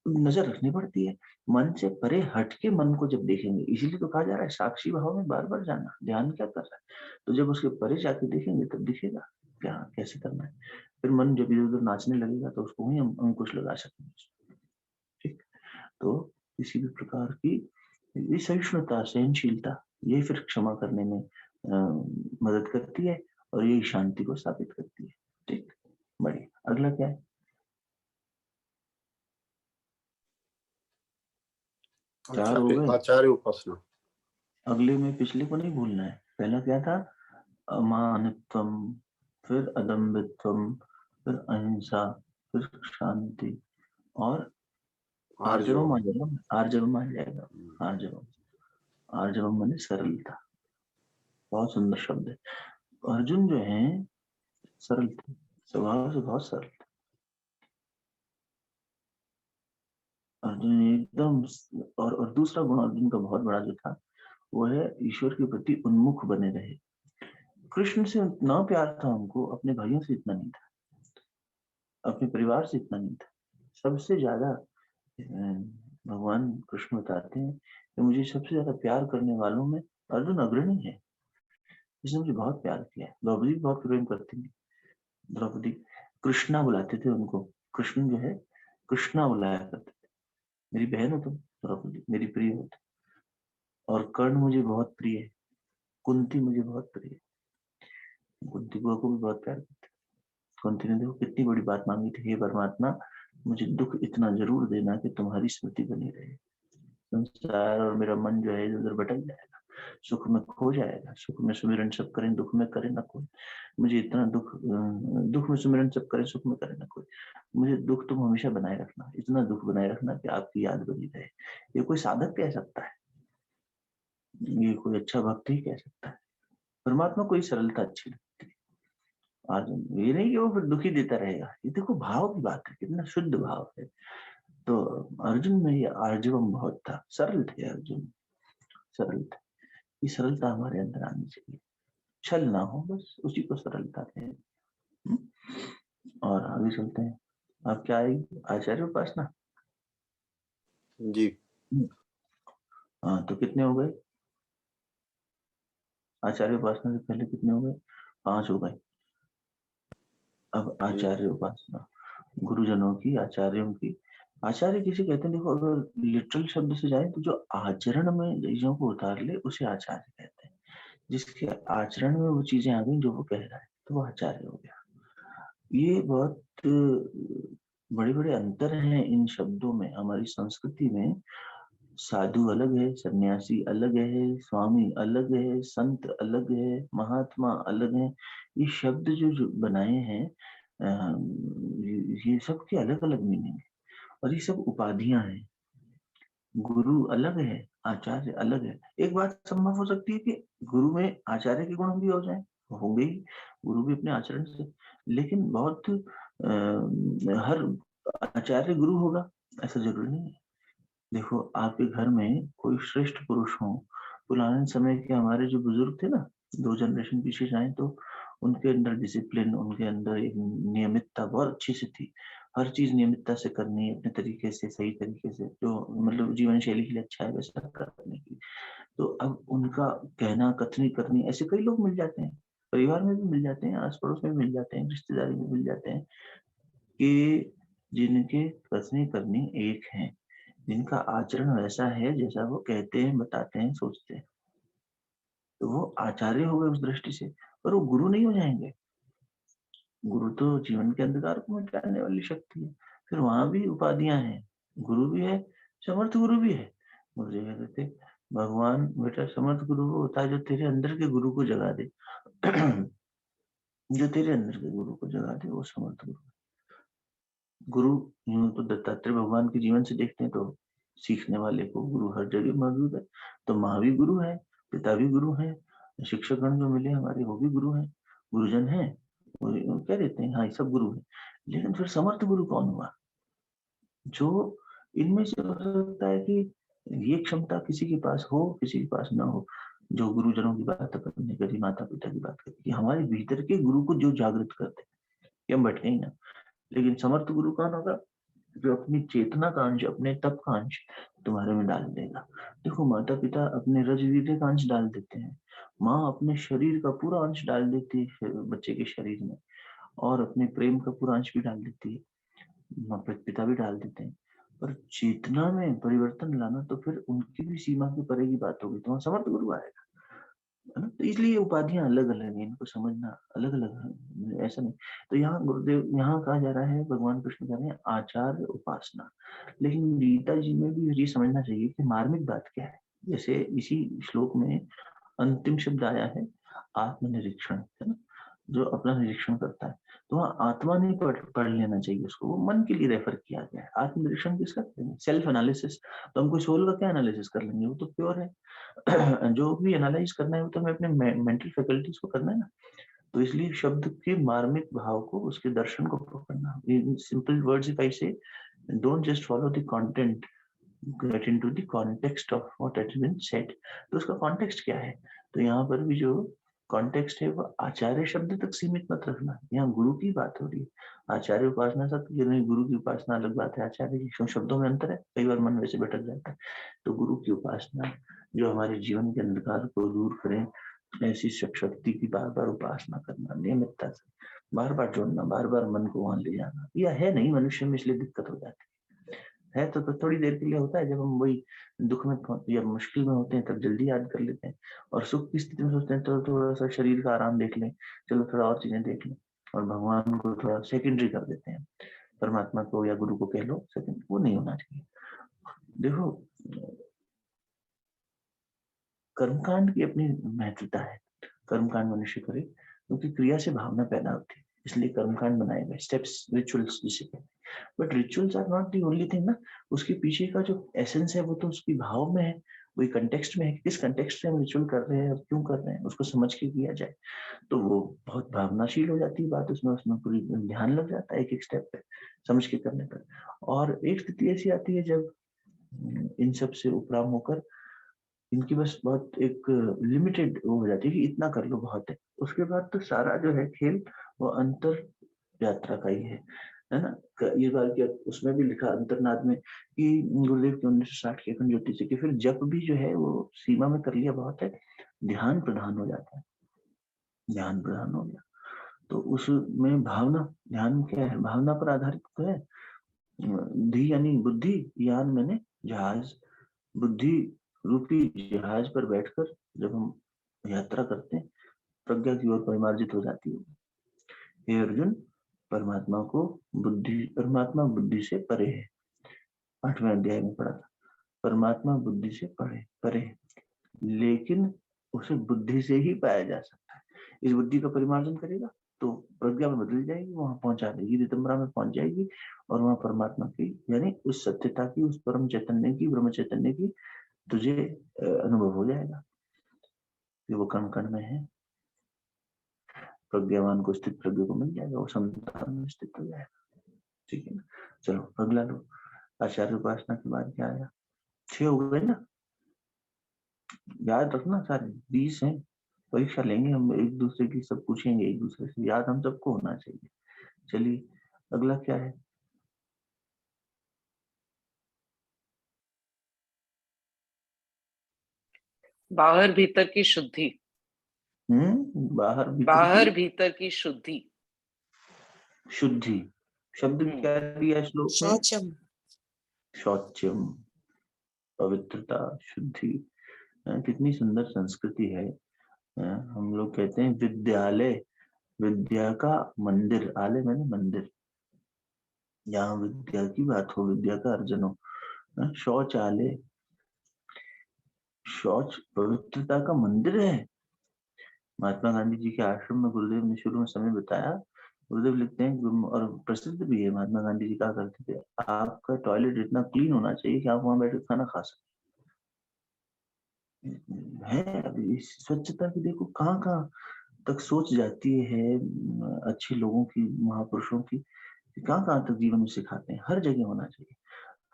नजर रखनी पड़ती है, मन से परे हटके मन को जब देखेंगे, इसीलिए तो कहा जा रहा है साक्षी भाव में बार बार जाना, ध्यान क्या कर रहा है, तो जब उसके परे जाके देखेंगे तब दिखेगा क्या कैसे करना है। फिर मन जब इधर उधर नाचने लगेगा तो उसको ही हम अंकुश लगा सकेंगे, ठीक। तो किसी भी प्रकार की ये सहिष्णुता, सहनशीलता, ये फिर क्षमा करने में मदद करती है, और यही शांति को स्थापित करती है, ठीक। बढ़िया, अगला क्या है? चार हो गए, आचार्य उपासना। अगले में पिछले को नहीं भूलना है। पहला क्या था? अमानित्वम, फिर अदम्भित्वम, फिर अहिंसा, फिर शांति, और आर्जवम आ जाएगा, आर्जवम आ जाएगा, आर्जवम। आर्जवम माने सरलता, बहुत सुंदर शब्द है। अर्जुन जो है सरल थे, स्वभाव से बहुत सरल थे। अर्जुन एकदम, और दूसरा गुण अर्जुन का बहुत बड़ा जो था, वो है ईश्वर के प्रति उन्मुख बने रहे। कृष्ण से इतना प्यार था उनको, अपने भाइयों से इतना नहीं था, अपने परिवार से इतना नहीं था। सबसे ज्यादा भगवान कृष्ण बताते हैं कि मुझे सबसे ज्यादा प्यार करने वालों में अर्जुन अग्रणी है, इसने मुझे बहुत प्यार किया है। द्रौपदी बहुत प्रेम करती थी, द्रौपदी कृष्णा बुलाते थे उनको, कृष्ण जो है कृष्णा बुलाया करते थे, मेरी बहन हो तुम द्रौपदी, मेरी प्रिय हो तुम। और कर्ण मुझे बहुत प्रिय है, कुंती मुझे बहुत प्रिय है, कुंती बुआ को भी बहुत प्यार करते। कुंती ने देखो कितनी बड़ी बात मांगी थी, हे परमात्मा मुझे दुख इतना जरूर देना कि तुम्हारी स्मृति बनी रहे, संसार और मेरा मन जो है इधर भटक जाएगा, सुख में खो जाएगा, सुख में सुमिरन सब करें, दुख में करे ना कोई। मुझे इतना दुख में सुमिरन सब करें, सुख में करे ना कोई। मुझे दुख तुम हमेशा बनाए रखना, इतना दुख बनाए रखना कि आपकी याद बनी रहे। ये कोई साधक कह सकता है, ये कोई अच्छा भक्त ही कह सकता है। परमात्मा को सरलता अच्छी लगती है। आज ये नहीं कि वो फिर दुखी देता रहेगा, ये देखो भाव की बात है, कितना शुद्ध भाव है। तो अर्जुन में ये आर्जवम बहुत था, सरल थे अर्जुन, सरल थे। ये सरलता हमारे अंदर आनी चाहिए, छल ना हो, बस उसी को सरलता है। और आगे चलते हैं, अब क्या आएगी? आचार्य उपासना जी। हाँ, तो कितने हो गए? आचार्य उपासना से पहले कितने हो गए? 5 हो गए। अब आचार्य उपासना, गुरुजनों की, आचार्यों की। आचार्य किसे कहते हैं? देखो, अगर लिटरल शब्द से जाए तो जो आचरण में चीजों को उतार ले उसे आचार्य कहते हैं। जिसके आचरण में वो चीजें आ गई जो वो कह रहा है, तो वो आचार्य हो गया। ये बहुत बड़े बड़े अंतर हैं इन शब्दों में। हमारी संस्कृति में साधु अलग है, सन्यासी अलग है, स्वामी अलग है, संत अलग है, महात्मा अलग है। ये शब्द जो बनाए हैं, ये सब के अलग अलग मीनिंग है और ये सब उपाधियां हैं। गुरु अलग है, आचार्य अलग है। एक बात संभव हो सकती है कि गुरु में आचार्य के गुण भी हो जाए, होंगे ही, गुरु भी अपने आचरण से, लेकिन बहुत हर आचार्य गुरु होगा ऐसा जरूरी नहीं है। देखो, आपके घर में कोई श्रेष्ठ पुरुष हो, पुराने समय के हमारे जो बुजुर्ग थे ना, 2 जनरेशन पीछे जाए तो उनके अंदर डिसिप्लिन, उनके अंदर एक नियमितता बहुत अच्छी सी थी। हर चीज नियमितता से करनी, अपने तरीके से, सही तरीके से, जो मतलब जीवन शैली के लिए अच्छा है वैसा करने की। तो अब उनका कहना, कथनी करनी, ऐसे कई लोग मिल जाते हैं, परिवार में भी मिल जाते हैं, आस पड़ोस में भी मिल जाते हैं, रिश्तेदारी में मिल जाते हैं, कि जिनके कथनी करनी एक है, जिनका आचरण वैसा है जैसा वो कहते हैं, बताते हैं, सोचते हैं, तो वो आचार्य हो गए उस दृष्टि से, पर वो गुरु नहीं हो जाएंगे। गुरु तो जीवन के अंधकार को मिटाने वाली शक्ति है। फिर वहां भी उपाधियां हैं, गुरु भी है, समर्थ गुरु भी है। मुझे कहते थे, भगवान बेटा समर्थ गुरु वो होता है जो तेरे अंदर के गुरु को जगा दे। जो तेरे अंदर के गुरु को जगा दे वो समर्थ गुरु। गुरु यूं तो दत्तात्रेय भगवान के जीवन से देखते हैं तो सीखने वाले को गुरु हर जगह मौजूद है। तो माँ भी गुरु है, पिता भी गुरु है, शिक्षकगण जो मिले हमारे वो भी गुरु है, गुरुजन है, वो कह देते हैं हाँ ये सब गुरु है। लेकिन फिर समर्थ गुरु कौन हुआ? जो इनमें से हो सकता है कि ये क्षमता किसी के पास हो, किसी के पास ना हो। जो गुरुजनों की बात अपन ने करी, माता पिता की बात करी, कि हमारे भीतर के गुरु को जो जागृत करते हैं कि हम भटके ही ना। लेकिन समर्थ गुरु कौन होगा? जो अपनी चेतना का अंश, अपने तप का अंश तुम्हारे में डाल देगा। देखो, माता पिता अपने रज वीर्य का अंश डाल देते हैं, माँ अपने शरीर का पूरा अंश डाल देती है बच्चे के शरीर में, और अपने प्रेम का पूरा अंश भी डाल देती है, माँ पिता भी डाल देते हैं। पर चेतना में परिवर्तन लाना तो फिर उनकी भी सीमा के परे की बात होगी, तो वहाँ समर्थ गुरु आएगा, है ना। तो इसलिए उपाधियां अलग अलग हैं, इनको समझना अलग अलग है, ऐसा नहीं। तो यहाँ गुरुदेव, यहाँ कहा जा रहा है, भगवान कृष्ण कह रहे हैं आचार्य उपासना। लेकिन गीता जी में भी ये समझना चाहिए कि मार्मिक बात क्या है। जैसे इसी श्लोक में अंतिम शब्द आया है आत्मनिरीक्षण, है ना, जो अपना निरीक्षण करता है। तो वहाँ आत्मा नहीं पढ़ लेना चाहिए उसको, वो मन के लिए रेफर किया गया है। आत्मनिरीक्षण किसका करेंगे? Self analysis. तो हम कोई सोल का क्या एनालिसिस कर लेंगे, वो तो प्योर है। जो भी एनालाइज करना है वो तो हमें अपने मेंटल फैकल्टीज को करना है ना। तो इसलिए शब्द के मार्मिक भाव को, उसके दर्शन को पकड़ना। In simple words if I say, don't just follow the content, get into the context of what has been said. तो उसका कॉन्टेक्स्ट क्या है? तो यहाँ पर भी जो कॉन्टेक्स्ट है वो आचार्य शब्द तक सीमित मत रखना। यहाँ गुरु की बात हो रही है, आचार्य उपासना सब ये नहीं, गुरु की उपासना अलग बात है, आचार्य की शब्दों में अंतर है, कई बार मन वैसे भटक जाता है। तो गुरु की उपासना जो हमारे जीवन के अंधकार को दूर करें, ऐसी शक्ति की बार बार उपासना करना, नियमितता से बार बार जोड़ना, बार बार मन को वहां ले जाना। यह है नहीं मनुष्य में, इसलिए दिक्कत हो जाती है। तो थोड़ी देर के लिए होता है, जब हम वही दुख में या मुश्किल में होते हैं तब जल्दी याद कर लेते हैं, और सुख की स्थिति में सोचते हैं तो थोड़ा सा शरीर का आराम देख लें, चलो थोड़ा और चीजें देख लें, और भगवान को थोड़ा सेकेंडरी कर देते हैं। परमात्मा को या गुरु को कह लो सेकेंड, वो नहीं होना चाहिए। देखो, कर्मकांड की अपनी महत्वता है। कर्मकांड मनुष्य करे क्योंकि क्रिया से भावना पैदा होती है, इसलिए कर्मकांड बनाए गए, स्टेप्स, रिचुअल्स जिसे कहते हैं। But rituals are not the only thing ना, उसके पीछे का जो एसेंस है वो तो उसकी भाव में है, वही कंटेक्स्ट में है, किस कंटेक्स्ट से हम रिचुअल कर रहे हैं और क्यों कर रहे हैं, उसको समझ के किया जाए तो वो बहुत भावनाशील हो जाती है बात, उसमें उसमें पूरी ध्यान लग जाता है एक एक स्टेप पे समझ के करने पर। और एक स्थिति ऐसी आती है जब इन सब से उपराम होकर इनकी बस बहुत एक लिमिटेड वो हो जाती है कि इतना कर लो बहुत है, उसके बाद तो सारा जो है खेल वो अंतर यात्रा का ही है ना। ये बात क्या उसमें भी लिखा अंतर्नाद में कि गुरुदेव के 1960 के अखंड ज्योति से कि फिर जब भी जो है वो सीमा में कर लिया बहुत है, ध्यान प्रधान हो जाता है, ध्यान प्रधान हो गया तो उसमें भावना, ध्यान क्या है, भावना पर आधारित तो है। धी यानी बुद्धि, यान मैंने जहाज, बुद्धि रूपी जहाज पर बैठकर जब हम यात्रा करते हैं, प्रज्ञा की ओर परिमार्जित हो जाती है। हे अर्जुन, परमात्मा बुद्धि से परे है। 8वें अध्याय में पढ़ा था, परमात्मा बुद्धि से परे है, लेकिन उसे बुद्धि से ही पाया जा सकता है। इस बुद्धि का परिमार्जन करेगा तो प्रज्ञा में बदल जाएगी, वहां पहुंचा देगी, रितंबरा में पहुंच जाएगी, और वहां परमात्मा की यानी उस सत्यता की, उस परम चैतन्य की, ब्रह्म चैतन्य की तुझे अनुभव हो जाएगा कि वो कण कण में है। प्रज्ञावान को स्थित प्रज्ञा को मिल जाएगा, वो समता में स्थित हो जाएगा। ठीक है ना? चलो अगला लो, आचार्य उपासना के बाद क्या आया? 6 हो गए ना, याद रखना सारे 20 हैं। परीक्षा लेंगे हम एक दूसरे की, सब पूछेंगे एक दूसरे से, याद हम सबको होना चाहिए। चलिए अगला क्या है? बाहर भीतर की शुद्धि। बाहर बाहर भीतर की शुद्धि। शुद्धि शब्द क्या दिया श्लोक में? शौचम। शौचम, पवित्रता, शुद्धि। कितनी सुंदर संस्कृति है। हम लोग कहते हैं विद्यालय, विद्या का मंदिर, आलय मैंने मंदिर, यहाँ विद्या की बात हो, विद्या का अर्जन हो। शौचालय, शौच पवित्रता का मंदिर है। महात्मा गांधी जी के आश्रम में गुरुदेव ने शुरू में समय बताया, गुरुदेव लिखते हैं, और प्रसिद्ध भी है, महात्मा गांधी जी कहा करते थे, आपका टॉयलेट इतना क्लीन होना चाहिए कि आप वहां बैठ खाना खा सकते हैं। अभी इस स्वच्छता की देखो कहाँ कहाँ तक सोच जाती है अच्छे लोगों की, महापुरुषों की, कहाँ कहाँ तक जीवन में सिखाते हैं। हर जगह होना चाहिए।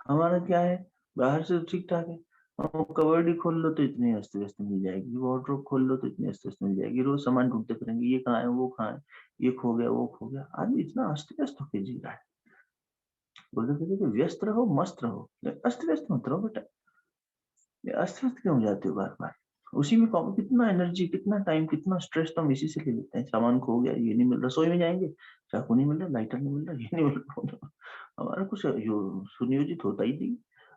हमारा क्या है, बाहर से ठीक ठाक है, कबर्ड ही खोल लो तो इतनी अस्त व्यस्त मिल जाएगी, वार्डरोब खोल लो तो इतनी अस्त व्यस्त मिल जाएगी, रोज सामान ढूंढते फिरेंगे, ये कहाँ है वो कहाँ है, ये खो गया वो खो गया। आदमी इतना अस्त व्यस्त होकर जी रहा है। बोलते थे कि व्यस्त रहो मस्त रहो, अस्त व्यस्त मत रहो बेटा। अस्त व्यस्त क्यों हो जाते हो बार बार? उसी में कितना एनर्जी, कितना टाइम, कितना स्ट्रेस तो हम इसी से ले लेते हैं। सामान खो गया, ये नहीं मिल रहा, रसोई में जाएंगे चाकू नहीं मिल रहा, लाइटर नहीं मिल रहा, ये नहीं मिल रहा। हमारा कुछ सुनियोजित होता ही नहीं,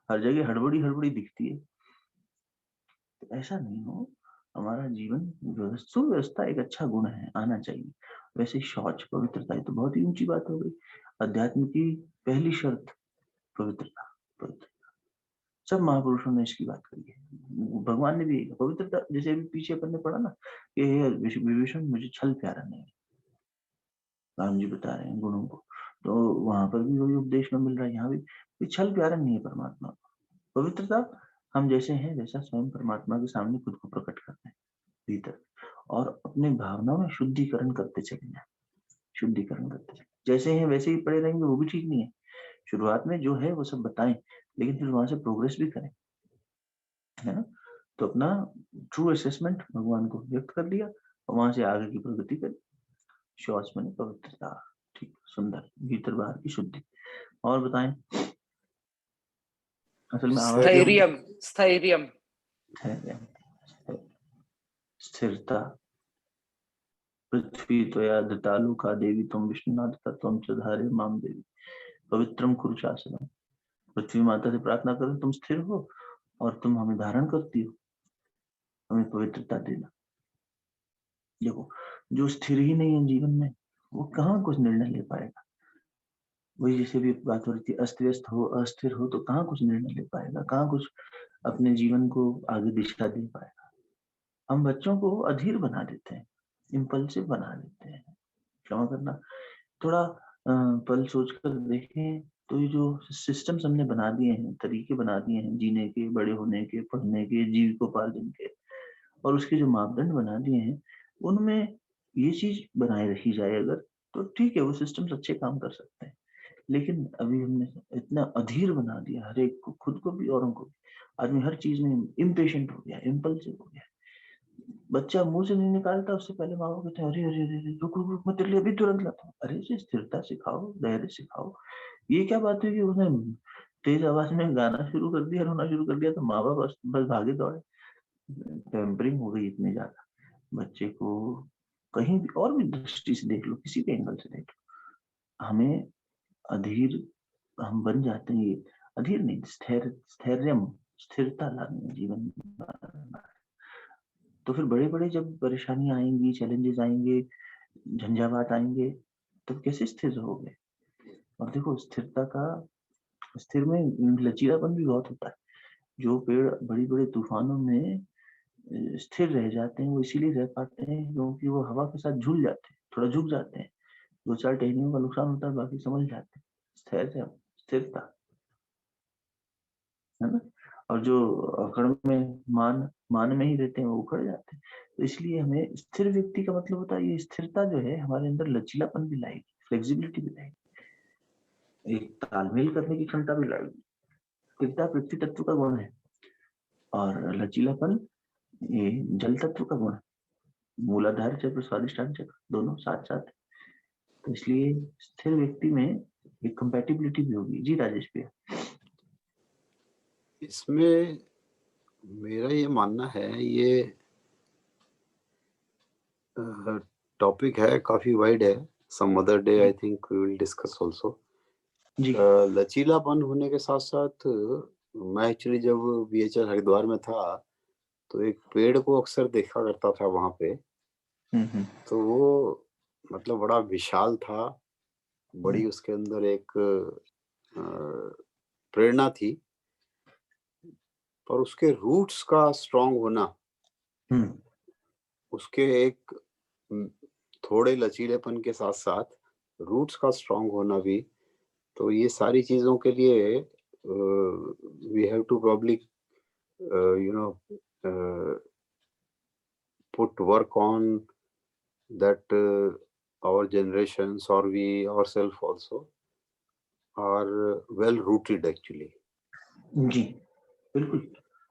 हर जगह हड़बड़ी हड़बड़ी दिखती है। तो ऐसा नहीं हो, हमारा जीवन सुव्यवस्था एक अच्छा गुण है, आना चाहिए। वैसे शौच पवित्रता, तो बहुत ही ऊंची बात हो गई। अध्यात्म की पहली शर्त पवित्रता, पवित्रता। सब महापुरुषों ने इसकी बात करी है, भगवान ने भी पवित्रता, जैसे अभी पीछे अपन ने पढ़ा ना कि विभीषण मुझे छल प्यारा नहीं है, राम जी बता रहे हैं गुणों को, तो वहां पर भी वही उपदेश में मिल रहा है, यहाँ भी छल प्यारा नहीं है परमात्मा। पवित्रता, हम जैसे हैं वैसा स्वयं परमात्मा के सामने खुद को प्रकट करते हैं भीतर, और अपने भावनाओं में शुद्धिकरण करते चले जाए, शुद्धिकरण करते चले, जैसे हैं वैसे ही पड़े रहेंगे वो भी ठीक नहीं है। शुरुआत में जो है वो सब बताएं, लेकिन फिर वहां से प्रोग्रेस भी करें, है ना? तो अपना ट्रू असेसमेंट भगवान को व्यक्त कर दिया, और वहां से आगे की प्रगति करी। शौच में पवित्रता, ठीक, सुंदर, भीतर बाहर की शुद्धि। और बताएं, असल में स्थैर्यम। स्थैर्यम। स्थिरता, पृथ्वी त्वया धृतालोका देवी त्वं विष्णुनाथ त्वं च धारे माम देवी पवित्रम कुरुशासनम। पृथ्वी माता से प्रार्थना करो तुम स्थिर हो, और तुम हमें धारण करती हो, हमें पवित्रता देना। देखो, जो स्थिर ही नहीं है जीवन में, वो कहाँ कुछ निर्णय ले पाएगा। वही जैसे भी बात हो रही थी, अस्त व्यस्त हो, अस्थिर हो, तो कहाँ कुछ निर्णय ले पाएगा, कहाँ कुछ अपने जीवन को आगे दिशा दे पाएगा। हम बच्चों को अधीर बना देते हैं, इम्पल्सिव बना देते हैं। क्षमा करना, थोड़ा पल सोच कर देखें, तो ये जो सिस्टम्स हमने बना दिए हैं, तरीके बना दिए हैं जीने के, बड़े होने के, पढ़ने के, जीविकोपार्जन के, और उसके जो मापदंड बना दिए हैं, उनमें ये चीज बनाए रखी जाए अगर, तो ठीक है, वो सिस्टम्स अच्छे काम कर सकते हैं। लेकिन अभी हमने इतना अधीर बना दिया हर एक को, खुद को भी औरों को भी। आदमी हर चीज में इम्पेशेंट हो गया, इम्पल्सिव हो गया। बच्चा मुंह से नहीं निकालता, उससे पहले माँ बाप कहते हैं, अरे अरे अरे रुक रुक रुक, मैं तेरे लिए अभी तुरंत लाता हूँ। अरे उसे स्थिरता सिखाओ, धैर्य सिखाओ। ये क्या बात है कि उसने तेज आवाज में गाना शुरू कर दिया, रोना शुरू कर दिया, तो माँ बाप बस भागे दौड़े। टेम्परिंग हो गई इतनी ज्यादा बच्चे को। कहीं भी और भी दृष्टि से देख लो, किसी भी एंगल से देख लो, हमें अधीर हम बन जाते हैं। ये अधीर नहीं, स्थैर्यम, स्थिरता लानी है जीवन में। तो फिर बड़े बड़े जब परेशानियां आएंगी, चैलेंजेस आएंगे, झंझावात आएंगे, तब कैसे स्थिर रहोगे? और देखो स्थिर में लचीलापन भी बहुत होता है। जो पेड़ बड़ी बड़े तूफानों में स्थिर रह जाते हैं, वो इसीलिए रह पाते हैं क्योंकि वो हवा के साथ झूल जाते हैं, थोड़ा झुक जाते हैं। 2-4 टहनियों का नुकसान होता है, बाकी समझ जाते हैं। स्थिरता, है ना? और जो अकड़ में मान में ही रहते हैं वो उखड़ जाते हैं। तो इसलिए हमें स्थिर व्यक्ति का मतलब होता है, ये स्थिरता जो है हमारे अंदर लचीलापन भी लाएगी, फ्लेक्सिबिलिटी भी लाएगी, एक तालमेल करने की क्षमता भी लाएगी। स्थिरता पृथ्वी तत्व का गुण है और लचीलापन ये जल तत्व का गुण है। मूलाधार चक्र, स्वादिष्टान चक्र दोनों साथ साथ है। तो इसलिए स्थिर व्यक्ति में एक कंपैटिबिलिटी भी होगी। जी राजेश भैया। इसमें मेरा ये मानना है, ये टॉपिक है, काफी वाइड है। Some other day I think we will discuss also. जी लचीलापन होने के साथ साथ मैं एक्चुअली जब बीएचएल हरिद्वार में था तो एक पेड़ को अक्सर देखा करता था वहां पे। तो वो मतलब बड़ा विशाल था, बड़ी उसके अंदर एक प्रेरणा थी, पर उसके रूट्स का स्ट्रांग होना, उसके एक थोड़े लचीलेपन के साथ साथ रूट्स का स्ट्रांग होना भी, तो ये सारी चीजों के लिए we have to probably you know put work on that, our generations or we ourselves also are well rooted actually. जी बिल्कुल,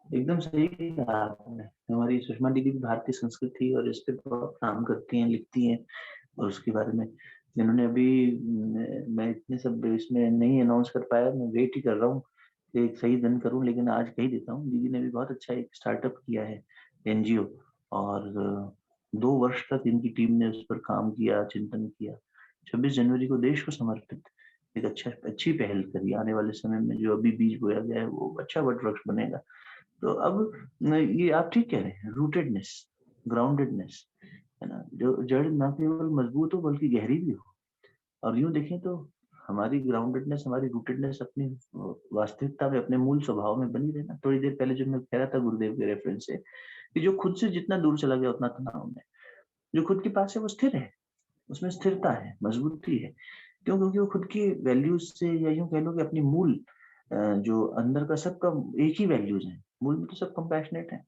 एकदम सही कहा आपने। हमारी सुषमा दीदी भी भारतीय संस्कृति और इस पे बहुत काम करती हैं, लिखती हैं। और उसके बारे में जिन्होंने अभी मैं इतने सब इसमें नहीं अनाउंस कर पाया, मैं वेट ही कर रहा हूँ कि एक सही दिन करूँ, लेकिन आज कह ही देता हूँ। दीदी ने भी बहुत अच्छा एक स्टार्टअप किया है, एनजीओ, और 2 वर्ष तक इनकी टीम ने उस पर काम किया, चिंतन किया। 26 जनवरी को देश को समर्पित एक अच्छी पहल करी। आने वाले समय में जो अभी बीज बोया गया है वो अच्छा वट वृक्ष बनेगा। तो अब ये आप ठीक कह रहे हैं, रूटेडनेस, ग्राउंडेडनेस, है ना? जो जड़ ना केवल मजबूत हो बल्कि गहरी भी हो। और यूं देखें तो हमारी ग्राउंडेडनेस, हमारी रूटेडनेस अपनी वास्तविकता में, अपने मूल स्वभाव में बनी रहना। थोड़ी देर पहले जो मैं कह रहा था गुरुदेव के रेफरेंस से, कि जो खुद से जितना दूर चला गया उतना तनाव में, जो खुद के पास है वो स्थिर है, उसमें स्थिरता है, मजबूती है। क्यों? क्योंकि वो खुद की वैल्यूज से, या यूं कह लो कि अपनी मूल जो अंदर का सबका एक ही वैल्यूज है। मूल में तो सब कंपैशनेट है,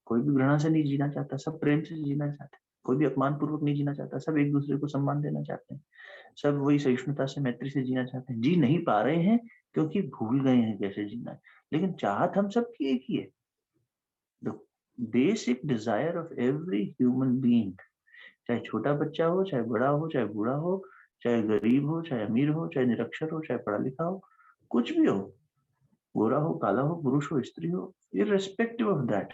कोई भी घृणा से नहीं जीना चाहता, सब प्रेम से जीना चाहते हैं। कोई भी अपमान पूर्वक नहीं जीना चाहता, सब एक दूसरे को सम्मान देना चाहते हैं। सब वही सहिष्णुता से, मैत्री से जीना चाहते हैं। जी नहीं पा रहे हैं क्योंकि भूल गए हैं कैसे जीना है, लेकिन चाहत हम सबकी एक ही है। The basic desire of every human being, चाहे छोटा बच्चा हो, चाहे बड़ा हो, चाहे बूढ़ा हो, चाहे गरीब हो, चाहे अमीर हो, चाहे निरक्षर हो, चाहे पढ़ा लिखा हो, कुछ भी हो, गोरा हो, काला हो, पुरुष हो, स्त्री हो, इररेस्पेक्टिव ऑफ दैट,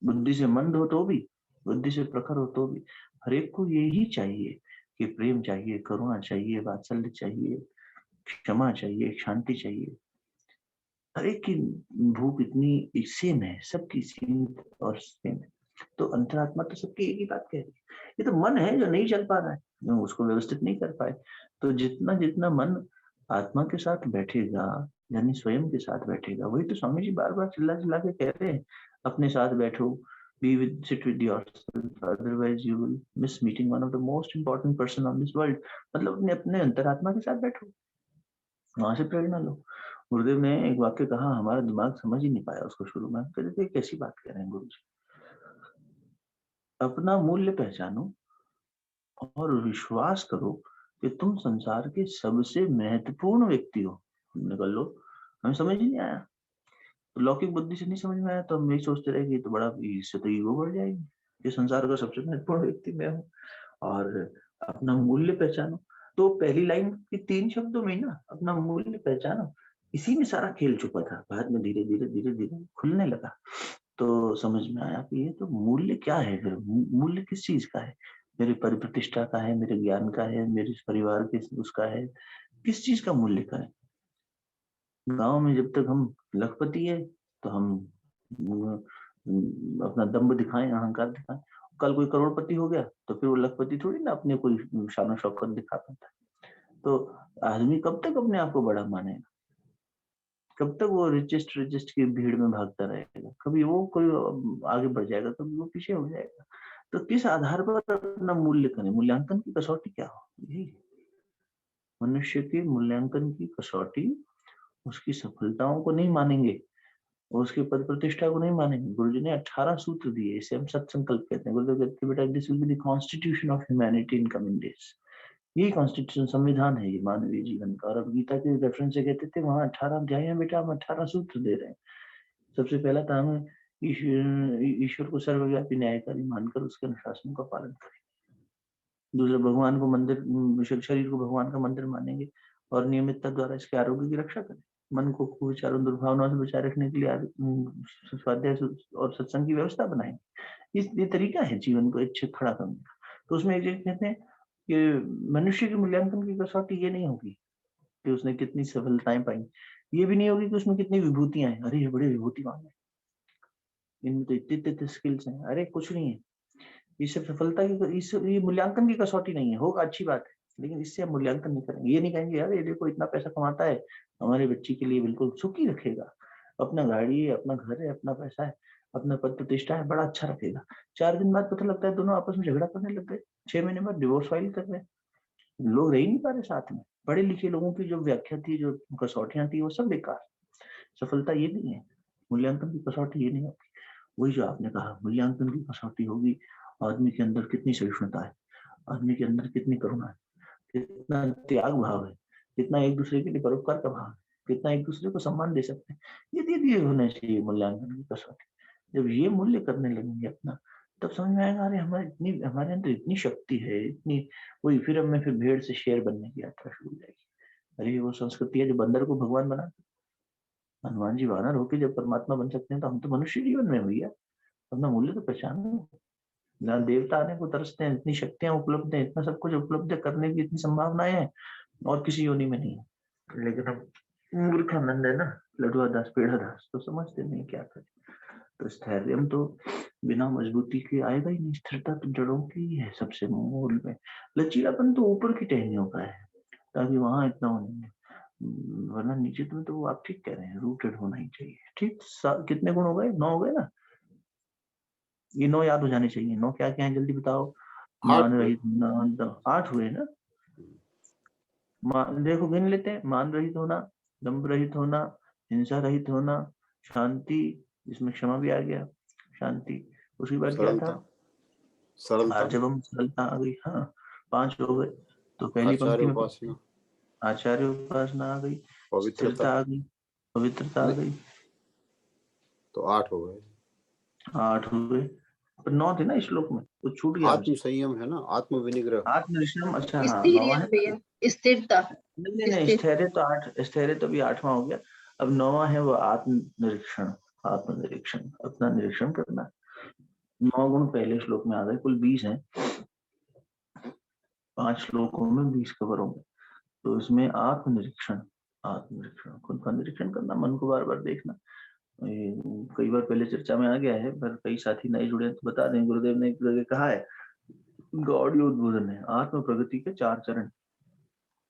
बुद्धि से मंद हो तो भी, बुद्धि से प्रखर हो तो भी, हर एक को यही चाहिए कि प्रेम चाहिए, करुणा चाहिए, वात्सल्य चाहिए, क्षमा चाहिए, शांति चाहिए। हर एक की भूख इतनी सेम है, सबकी सीमित और सेम है। तो अंतरात्मा तो सबकी एक ही बात कह रही है। ये तो मन है जो नहीं चल पा रहा है, जो उसको व्यवस्थित नहीं कर पाए। तो जितना जितना मन आत्मा के साथ बैठेगा, यानी स्वयं के साथ बैठेगा, वही तो स्वामी जी बार बार चिल्ला चिल्ला के कह रहे हैं, अपने साथ बैठो, sit with yourself, otherwise you will miss meeting one of the most important person on this world। मतलब अपने अपने अंतरात्मा के साथ बैठो, वहां से प्रेरणा लो। गुरुदेव ने एक वाक्य कहा, हमारा दिमाग समझ ही नहीं पाया उसको शुरू में। कहते थे कैसी बात कर रहे हैं गुरु जी, अपना मूल्य पहचानो और विश्वास करो कि तुम संसार के सबसे महत्वपूर्ण व्यक्ति हो। हमने कहा लो, हमें समझ ही नहीं आया, तो लौकिक बुद्धि से नहीं समझ में आया, तो हम यही सोचते रहे कि तो बड़ा, इससे तो ईगो बढ़ जाएगी कि संसार का सबसे महत्वपूर्ण व्यक्ति मैं हूँ। और अपना मूल्य पहचानो, तो पहली लाइन की 3 शब्दों में ना, अपना मूल्य पहचानो, इसी में सारा खेल छुपा था। बाद में धीरे धीरे धीरे धीरे खुलने लगा, तो समझ में आया कि ये तो मूल्य क्या है फिर, मूल्य किस चीज का है? मेरे परिप्रतिष्ठा का है, मेरे ज्ञान का है, मेरे परिवार के उसका है, किस चीज का मूल्य का है? गांव में जब तक हम लखपति है तो हम अपना दम्भ दिखाएं, अहंकार दिखाएं। कल कोई करोड़पति हो गया तो फिर वो लखपति थोड़ी ना अपने कोई शान शौकत दिखा पाता है। तो आदमी कब तक अपने आप को बड़ा मानेगा? कब तक वो रिचेस्ट की भीड़ में भागता रहेगा? कभी वो कोई आगे बढ़ जाएगा, कभी वो पीछे हो जाएगा। तो किस आधार पर अपना मूल्य करें? मूल्यांकन की कसौटी क्या हो? यही मनुष्य के मूल्यांकन की कसौटी उसकी सफलताओं को नहीं मानेंगे, उसके पद प्रतिष्ठा को नहीं मानेंगे। गुरुजी ने 18 सूत्र दिए, इसे हम सत्संकल्प कहते हैं। गुरुदेव कहते हैं बेटा this will be the constitution of humanity in coming days. यही कॉन्स्टिट्यूशन संविधान है ये मानवीय जीवन का। और अब गीता के रेफरेंस से कहते थे वहां 18 अध्याय है बेटा, हम 18 सूत्र दे रहे हैं। सबसे पहला था हमें ईश्वर को सर्वव्यापी न्यायकारी मानकर उसके अनुशासन का पालन करें। दूसरा, भगवान को मंदिर, शरीर को भगवान का मंदिर मानेंगे और नियमितता द्वारा इसके आरोग्य की रक्षा करें। मन को कुविचारों दुर्भावनाओं से बचाए रखने के लिए स्वाध्याय और सत्संग की व्यवस्था बनाएंगे। ये तरीका है जीवन को अच्छे खड़ा करने का। तो उसमें एक जगह कहते हैं कि मनुष्य के मूल्यांकन की कसौटी ये नहीं होगी कि उसने कितनी सफलताएं पाई, ये भी नहीं होगी कि उसमें कितनी विभूतियां हैं। अरे ये बड़े विभूतिवान है, इनमें तो इतने स्किल्स हैं। अरे कुछ नहीं है, ये सब सफलता की ये मूल्यांकन की कसौटी नहीं है। होगा अच्छी बात है, लेकिन इससे हम मूल्यांकन नहीं करेंगे। ये नहीं कहेंगे यार ये देखो इतना पैसा कमाता है, हमारे बच्ची के लिए बिल्कुल सुखी रखेगा, अपना गाड़ी है, अपना घर है, अपना पैसा है, अपना पद प्रतिष्ठा है, बड़ा अच्छा रखेगा। 4 दिन बाद पता लगता है दोनों आपस में झगड़ा करने लग गए, 6 महीने बाद डिवोर्स फाइल कर रहे, लोग रह ही नहीं पा रहे साथ में। पढ़े लिखे लोगों की जो व्याख्या थी, जो कसौटियां थी, वो सब बेकार। सफलता ये नहीं है, मूल्यांकन की कसौटी ये नहीं होगी। वही जो आपने कहा, मूल्यांकन की कसौटी होगी आदमी के अंदर कितनी सहिष्णुता है, आदमी के अंदर कितनी करुणा है, कितना त्याग भाव है, कितना एक दूसरे के लिए परोपकार का भाव है, कितना एक दूसरे को सम्मान दे सकते हैं। ये होना चाहिए मूल्यांकन की कसौटी। जब ये मूल्य करने लगेंगे अपना, तब समझ में आएगा अरे हमारे अंदर इतनी शक्ति है, इतनी। वही फिर भेड़ से शेर बनने की यात्रा शुरू हो जाएगी। अरे वो संस्कृति है जो बंदर को भगवान बना, हनुमान जी वानर होकर जब परमात्मा बन सकते हैं, तो हम तो मनुष्य जीवन में हुई है। अपना मूल्य तो पहचानो। जहाँ देवता आने को तरसते हैं, इतनी शक्तियां उपलब्ध है, इतना सब कुछ उपलब्ध करने की इतनी संभावनाएं हैं, और किसी योनि में नहीं है। लेकिन हम मूर्खानंद है ना, लडुआ दास पेड़ा दास, तो समझते नहीं क्या करें। तो स्थैर्य तो बिना मजबूती के आएगा ही नहीं। स्थिरता तो जड़ों की है सबसे मूल में। लचीलापन तो ऊपर की टहनियों का है, ताकि वहां इतना होने में, वरना नीचे में तो आप ठीक कह रहे हैं, रूटेड होना ही चाहिए। ठीक, कितने गुण हो गए? 9 हो गए ना? ये 9 याद हो जाने चाहिए। 9 क्या क्या है जल्दी बताओ। मान रहित होना, 8 हुए ना? देखो गिन लेते हैं। मान रहित होना, दंभ रहित होना, हिंसा रहित होना, शांति, इसमें क्षमा भी आ गया, शांति। उसके बाद क्या था? आर्जवम, सरलता आ गई। हाँ, 5 हो गए। तो पहली पंक्ति में आचार्य उपासना आ गई, स्थिरता आ गई, पवित्रता आ गई, तो 8 हो गए। 8 हुए, पर 9 थे ना श्लोक में, तो छूट गया। आत्म संयम है ना, आत्म विनिग्रह, आत्मनिश्रम। अच्छा हाँ, स्थिरता। नहीं, स्थैर्य तो 8, स्थैर्य तो भी 8वां हो गया। अब 9वां है वो आत्मनिरीक्षण। आत्मनिरीक्षण, अपना निरीक्षण करना। 9 गुण पहले श्लोक में आ गए, कुल 20 हैं। 5 श्लोकों में 20 कवर होंगे। तो इसमें आत्मनिरीक्षण, आत्मनिरीक्षण, खुद का निरीक्षण करना, मन को बार बार देखना। कई बार पहले चर्चा में आ गया है, पर कई साथी नए जुड़े तो बता दें। गुरुदेव ने एक जगह कहा है, ऑडियो उद्बोधन है, आत्म प्रगति के 4 चरण।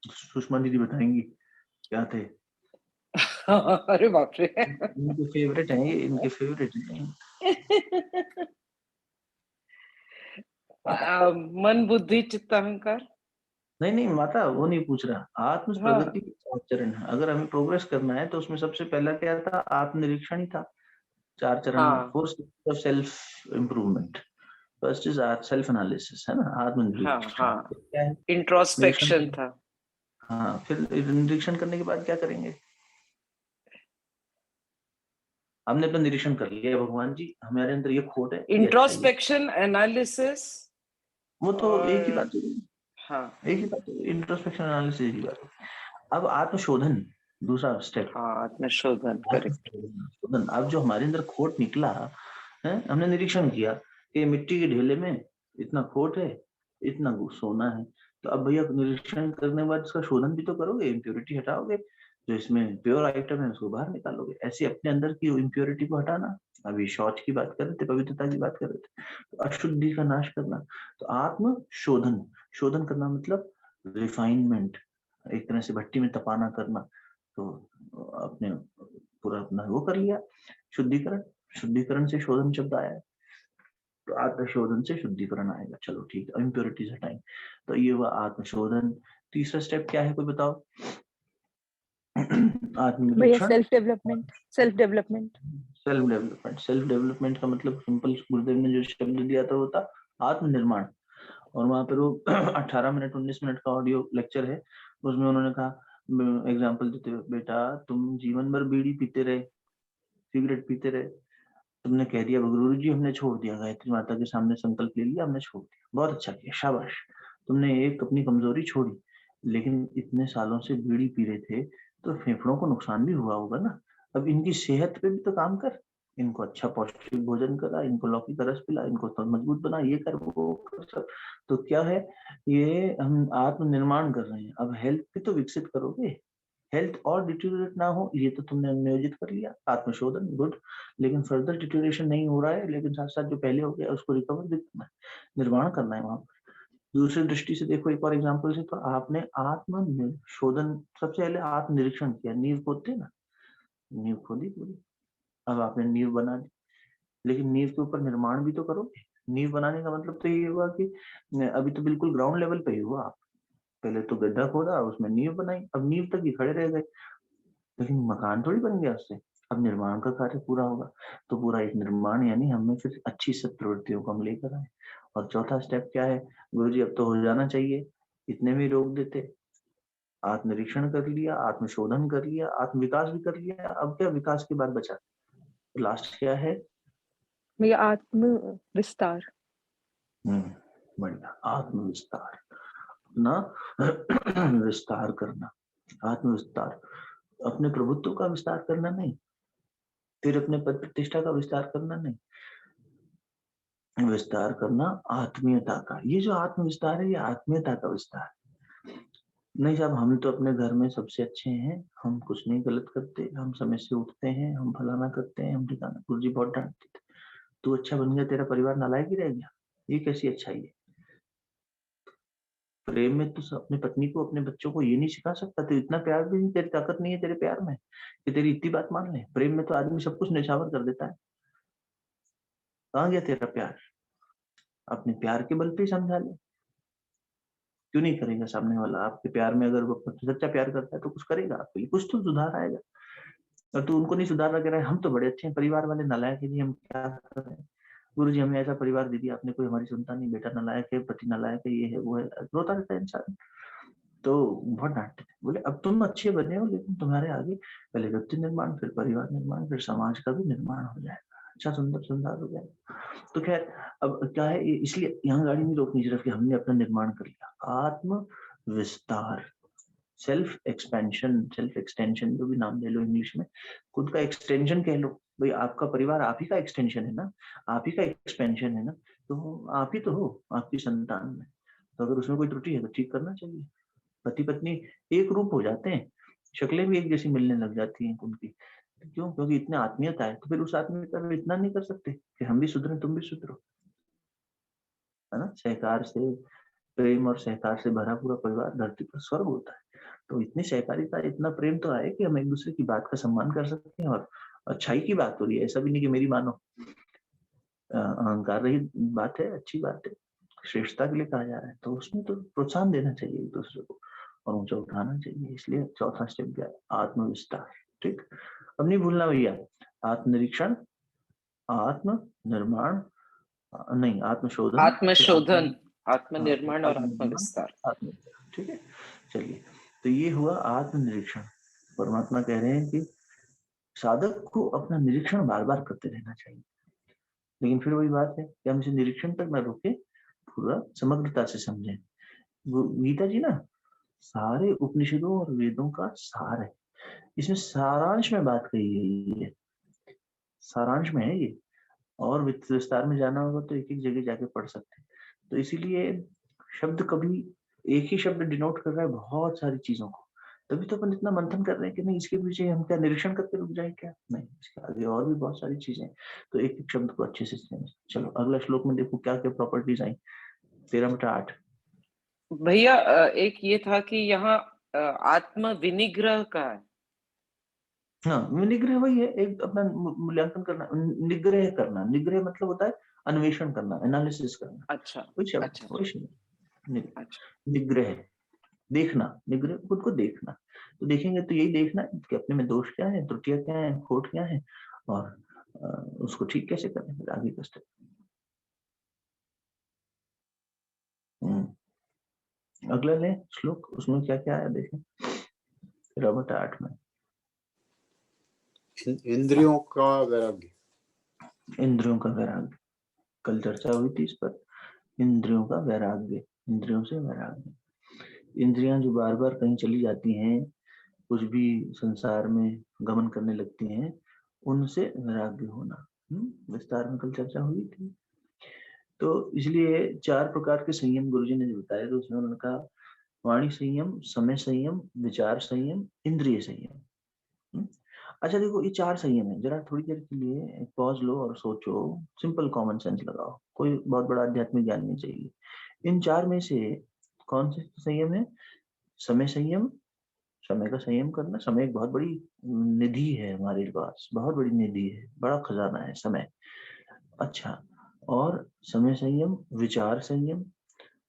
सुषमा दीदी बताएंगी क्या थे? अरे बाप रे, इनके फेवरेट हैं ये, इनके फेवरेट हैं। मन बुद्धि चित्त अहंकार। नहीं माता, वो नहीं पूछ रहा। आत्म प्रगति के 4 चरण है। अगर हमें प्रोग्रेस करना है तो उसमें सबसे पहला क्या था? आत्मनिरीक्षण ही था। 4 चरण में 4 steps of self improvement. First is self analysis, है ना, आत्मनिरीक्षण। क्या है? इंट्रोस्पेक्शन था। हाँ, फिर निरीक्षण करने के बाद क्या करेंगे? हमने अपना निरीक्षण कर लिया, भगवान जी हमारे अंदर ये खोट है। इंट्रोस्पेक्शन, एनालिसिस, वो तो एक ही बात है। हाँ, एक ही बात है, इंट्रोस्पेक्शन एनालिसिस एक ही बात है। अब आत्मशोधन, दूसरा स्टेप। हाँ, आत्मशोधन, करेक्ट। शोधन। अब जो हमारे अंदर खोट निकला है, हमने निरीक्षण किया कि मिट्टी के ढेले में इतना खोट है, इतना सोना है। तो अब भैया निरीक्षण करने के बाद इसका शोधन भी तो करोगे, इम्प्योरिटी हटाओगे। जो इसमें प्योर आइटम है उसको बाहर निकालोगे। ऐसे अपने अंदर की इम्प्योरिटी को हटाना, अभी शौच की बात कर रहे थे, पवित्रता की बात कर रहे थे, तो अशुद्धि का नाश करना। तो आत्म शोधन, शोधन करना मतलब रिफाइनमेंट, एक तरह से भट्टी में तपाना करना। तो अपने पूरा अपना वो कर लिया, शुद्धिकरण, शुद्धिकरण से शोधन शब्द आया है, तो आत्मशोधन से शुद्धिकरण आएगा। चलो ठीक है, इम्प्योरिटीज हटाएंगे। तो ये हुआ आत्मशोधन। तीसरा स्टेप क्या है, कोई बताओ? आत्मनिरीक्षण, self development. Self development, self development. Self development का मतलब सिंपल गुरुदेव ने जो शब्द दिया था वो था आत्मनिर्माण। और वहां पर वो 18 मिनट 19 मिनट का ऑडियो लेक्चर है, उसमें उन्होंने कहा, एग्जाम्पल देते हुए, बेटा तुम जीवन भर बीड़ी पीते रहे, सिगरेट पीते रहे, तुमने कह दिया गुरु जी हमने छोड़ दिया, गायत्री माता के सामने संकल्प ले लिया, हमने छोड़ दिया, बहुत अच्छा किया, शाबाश, तुमने एक अपनी कमजोरी छोड़ी। लेकिन इतने सालों से बीड़ी पी रहे थे तो फेफड़ों को नुकसान भी हुआ होगा ना। अब इनकी सेहत पे भी तो काम कर, इनको अच्छा पौष्टिक भोजन करा, इनको लौकी का रस पिला, इनको तो मजबूत बना, ये कर वो कर सब। तो क्या है, ये हम आत्मनिर्माण कर रहे हैं। अब हेल्थ भी तो विकसित करोगे, हेल्थ और डिटीरियोरेट ना हो, ये तो तुमने नियोजित कर लिया, आत्मशोधन, गुड। लेकिन फर्दर डिटीरियोरेशन नहीं हो रहा है, लेकिन साथ साथ जो पहले हो गया उसको रिकवर भी करना है, निर्माण करना है वहां पर। दूसरी दृष्टि से देखो, एक और एग्जांपल से, तो आपने आत्म शोधन, सबसे पहले आत्मनिरीक्षण किया, नींव खोदते ना, नींव खोदी पूरी, अब आपने नींव बना दी, लेकिन नींव के ऊपर निर्माण भी तो करोगे। नींव बनाने का मतलब तो ये हुआ कि अभी तो बिल्कुल ग्राउंड लेवल पे ही हुआ आप, पहले तो गड्ढा खोदा, उसमें नींव बनाई, अब नींव तक ही खड़े रह गए, लेकिन मकान थोड़ी बन गया उससे। अब निर्माण का कार्य पूरा होगा, तो पूरा एक निर्माण, यानी हमें फिर अच्छी सत्प्रवृत्तियों को हम लेकर आए। और चौथा स्टेप क्या है, गुरुजी अब तो हो जाना चाहिए, इतने में रोक देते। आत्मनिरीक्षण कर लिया, आत्मशोधन कर लिया, आत्मविकास भी कर लिया, अब क्या विकास के बाद बचा, लास्ट क्या है? भैया आत्म विस्तार। बढ़िया, आत्म विस्तार, ना विस्तार करना, आत्म विस्तार, अपने प्रभुत्व का विस्तार करना नहीं, फिर अपने पद प्रतिष्ठा का विस्तार करना नहीं, विस्तार करना आत्मीयता का। ये जो आत्म विस्तार है, ये आत्मीयता का विस्तार नहीं साहब, हम तो अपने घर में सबसे अच्छे हैं, हम कुछ नहीं गलत करते, हम समय से उठते हैं, हम फलाना करते हैं, हम ठिकाना। गुरुजी बहुत डांटते थे, तू अच्छा बन गया, तेरा परिवार नालायक ही रह गया, ये कैसी अच्छाई है? प्रेम में तो अपनी पत्नी को, अपने बच्चों को ये नहीं सिखा सकता, तो इतना प्यार भी नहीं, तेरी ताकत नहीं है तेरे प्यार में कि तेरी इतनी बात मान ले। प्रेम में तो आदमी सब कुछ निछावर कर देता है, कहाँ गया तेरा प्यार? अपने प्यार के बल पे ही समझा ले, क्यों नहीं करेगा सामने वाला आपके प्यार में? अगर वो सच्चा प्यार करता है तो कुछ करेगा आपके लिए, कुछ तो सुधार आएगा। और तू उनको नहीं सुधार रहा, कह रहा है हम तो बड़े अच्छे हैं, परिवार वाले नालायक है जी, हम क्या करें? गुरु जी हमें ऐसा परिवार दे दिया आपने, कोई हमारी सुनता नहीं, बेटा नालायक है, पति नालायक है, ये है वो है, रोता रहता है इंसान। तो बहुत डांटते थे, बोले अब तुम अच्छे बने हो, लेकिन तुम्हारे आगे पहले व्यक्ति निर्माण, फिर परिवार निर्माण, फिर समाज का भी निर्माण हो जाएगा, अच्छा सुंदर सुंदर हो जाएगा। तो खैर अब क्या है, इसलिए यहाँ गाड़ी नहीं रोकनी सिर्फ कि हमने अपना निर्माण कर लिया। आत्म विस्तार, सेल्फ एक्सपेंशन, सेल्फ एक्सटेंशन, जो भी नाम ले लो इंग्लिश में, खुद का एक्सटेंशन कह लो, भाई आपका परिवार आप ही का एक्सटेंशन है ना, आप ही का एक्सपेंशन है ना, तो आप ही तो हो आपकी संतान में। तो अगर उसमें कोई त्रुटि है तो ठीक करना चाहिए। पति पत्नी एक रूप हो जाते हैं, शक्लें भी एक जैसी मिलने लग जाती हैं उनकी, क्यों? क्योंकि इतने आत्मीयता है। तो फिर उस आत्मीयता में इतना नहीं कर सकते कि हम भी सुधरें तुम भी सुधरो, है ना? सहकार से, प्रेम और सहकार से भरा पूरा परिवार धरती पर स्वर्ग होता है। तो इतनी सहकारिता, इतना प्रेम तो आए कि हम एक दूसरे की बात का सम्मान कर सकते हैं। और अच्छाई की बात हो रही है, ऐसा भी नहीं कि मेरी मानो, अहंकार रही बात है, अच्छी बात है, श्रेष्ठता के लिए कहा जा रहा है, तो उसमें तो प्रोत्साहन देना चाहिए एक दूसरे को और ऊंचा उठाना चाहिए। इसलिए चौथा स्टेप क्या है? आत्मविस्तार। ठीक, अब नहीं भूलना भैया, आत्मनिरीक्षण, आत्म निर्माण, नहीं आत्मशोधन, आत्मशोधन, आत्मनिर्माण और आत्मविस्तार। ठीक है, चलिए, तो ये हुआ आत्मनिरीक्षण। परमात्मा कह रहे हैं कि साधक को अपना निरीक्षण बार बार करते रहना चाहिए, लेकिन फिर वही बात है कि हम इसे निरीक्षण तक न रोके, पूरा समग्रता से समझें। गीता जी ना सारे उपनिषदों और वेदों का सार है, इसमें सारांश में बात कही गई है, सारांश में है ये। और विस्तार में जाना होगा तो एक एक जगह जाके पढ़ सकते हैं। तो इसीलिए शब्द कभी एक ही शब्द डिनोट कर रहा है बहुत सारी चीजों को, तभी तो अपन इतना मंथन कर रहे हैं कि नहीं इसके पीछे हम क्या निरीक्षण करके रुक जाए क्या? नहीं, इसके आगे और भी बहुत सारी चीजें। तो एक एक शब्द को अच्छे से समझ। चलो अगला श्लोक में देखो क्या क्या प्रॉपर्टीज आई। 13/8। भैया एक ये था कि यहाँ आत्म विनिग्रह का है। हाँ, विनिग्रह वही है, एक अपना मूल्यांकन करना, निग्रह करना। निग्रह मतलब होता है अन्वेषण करना, एनालिसिस करना। अच्छा वही शब्द, अच्छा वही शब्द अच्छा निग्रह, देखना। निग्रह खुद को देखना। तो देखेंगे तो यही देखना कि अपने में दोष क्या है, त्रुटियां क्या है, खोट क्या है, और उसको ठीक कैसे करें, फिर आगे का स्टेप। अगला ले श्लोक, उसमें क्या क्या है देखें। 13/8 में इंद्रियों का वैराग्य। इंद्रियों का वैराग्य, कल चर्चा हुई थी इस पर। इंद्रियों का वैराग्य, इंद्रियों से वैराग्य। इंद्रियां जो बार बार कहीं चली जाती हैं, कुछ भी संसार में गमन करने लगती हैं, उनसे वैराग्य होना। विस्तार में कल चर्चा हुई थी। तो इसलिए 4 प्रकार के संयम गुरुजी ने जो बताया, तो उसमें उन्होंने कहा वाणी संयम, समय संयम, विचार संयम, इंद्रिय संयम। अच्छा देखो, ये 4 संयम है। जरा थोड़ी देर के लिए पॉज लो और सोचो, सिंपल कॉमन सेंस लगाओ, कोई बहुत बड़ा आध्यात्मिक ज्ञान नहीं चाहिए। इन 4 में से कौन से संयम है? समय संयम, समय का संयम करना। समय एक बहुत बड़ी निधि है हमारे पास, बहुत बड़ी निधि है, बड़ा खजाना है समय। अच्छा, और समय संयम, विचार संयम,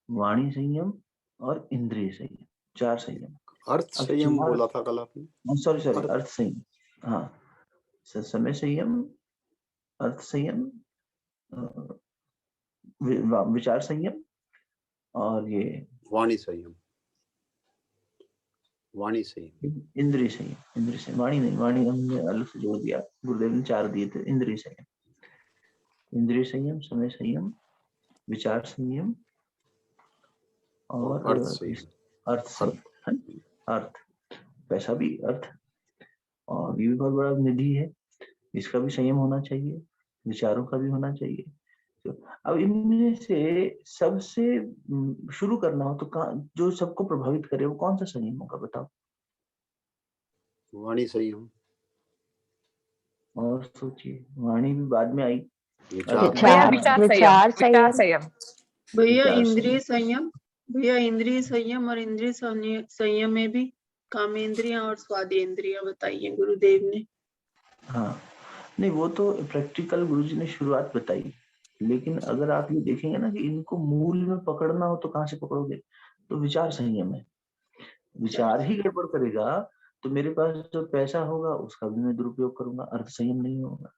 वाणी संयम और इंद्रिय संयम, 4 संयम। अर्थ अब संयम बोला था कल आपने। सॉरी, अर्थ संयम। हाँ, समय संयम, अर्थ संयम, विचार संयम, और ये वाणी संयम। वाणी संयम, इंद्रिय संयम। इंद्रिय संयम, वाणी नहीं, वाणी हमने अलग से जोड़ दिया, गुरुदेव ने 4 दिए थे। इंद्रिय संयम, इंद्रिय संयम, समय संयम, विचार संयम और अर्थ संयम। अर्थ संयम। अर्थ, पैसा भी अर्थ, और ये भी बहुत बड़ा निधि है, इसका भी संयम होना चाहिए, विचारों का भी होना चाहिए। तो अब इनमें से सबसे शुरू करना हो तो जो सबको प्रभावित करे वो कौन सा संयम होगा, बताओ। वाणी संयम। और सोचिए, वाणी भी बाद में आई। विचार संयम। भैया विचार इंद्रिय संयम, भैया इंद्रिय संयम और इंद्रिय संयम में भी कामेंद्रियां और स्वादेंद्रियां बताई हैं गुरुदेव ने। हाँ, नहीं वो तो प्रैक्टिकल गुरुजी ने शुरुआत बताई, लेकिन अगर आप ये देखेंगे ना कि इनको मूल में पकड़ना हो तो कहाँ से पकड़ोगे, तो विचार संयम है। विचार ही गड़बड़ करेगा तो मेरे पास जो पैसा होगा उसका भी मैं दुरुपयोग करूंगा, अर्थ संयम नहीं होगा।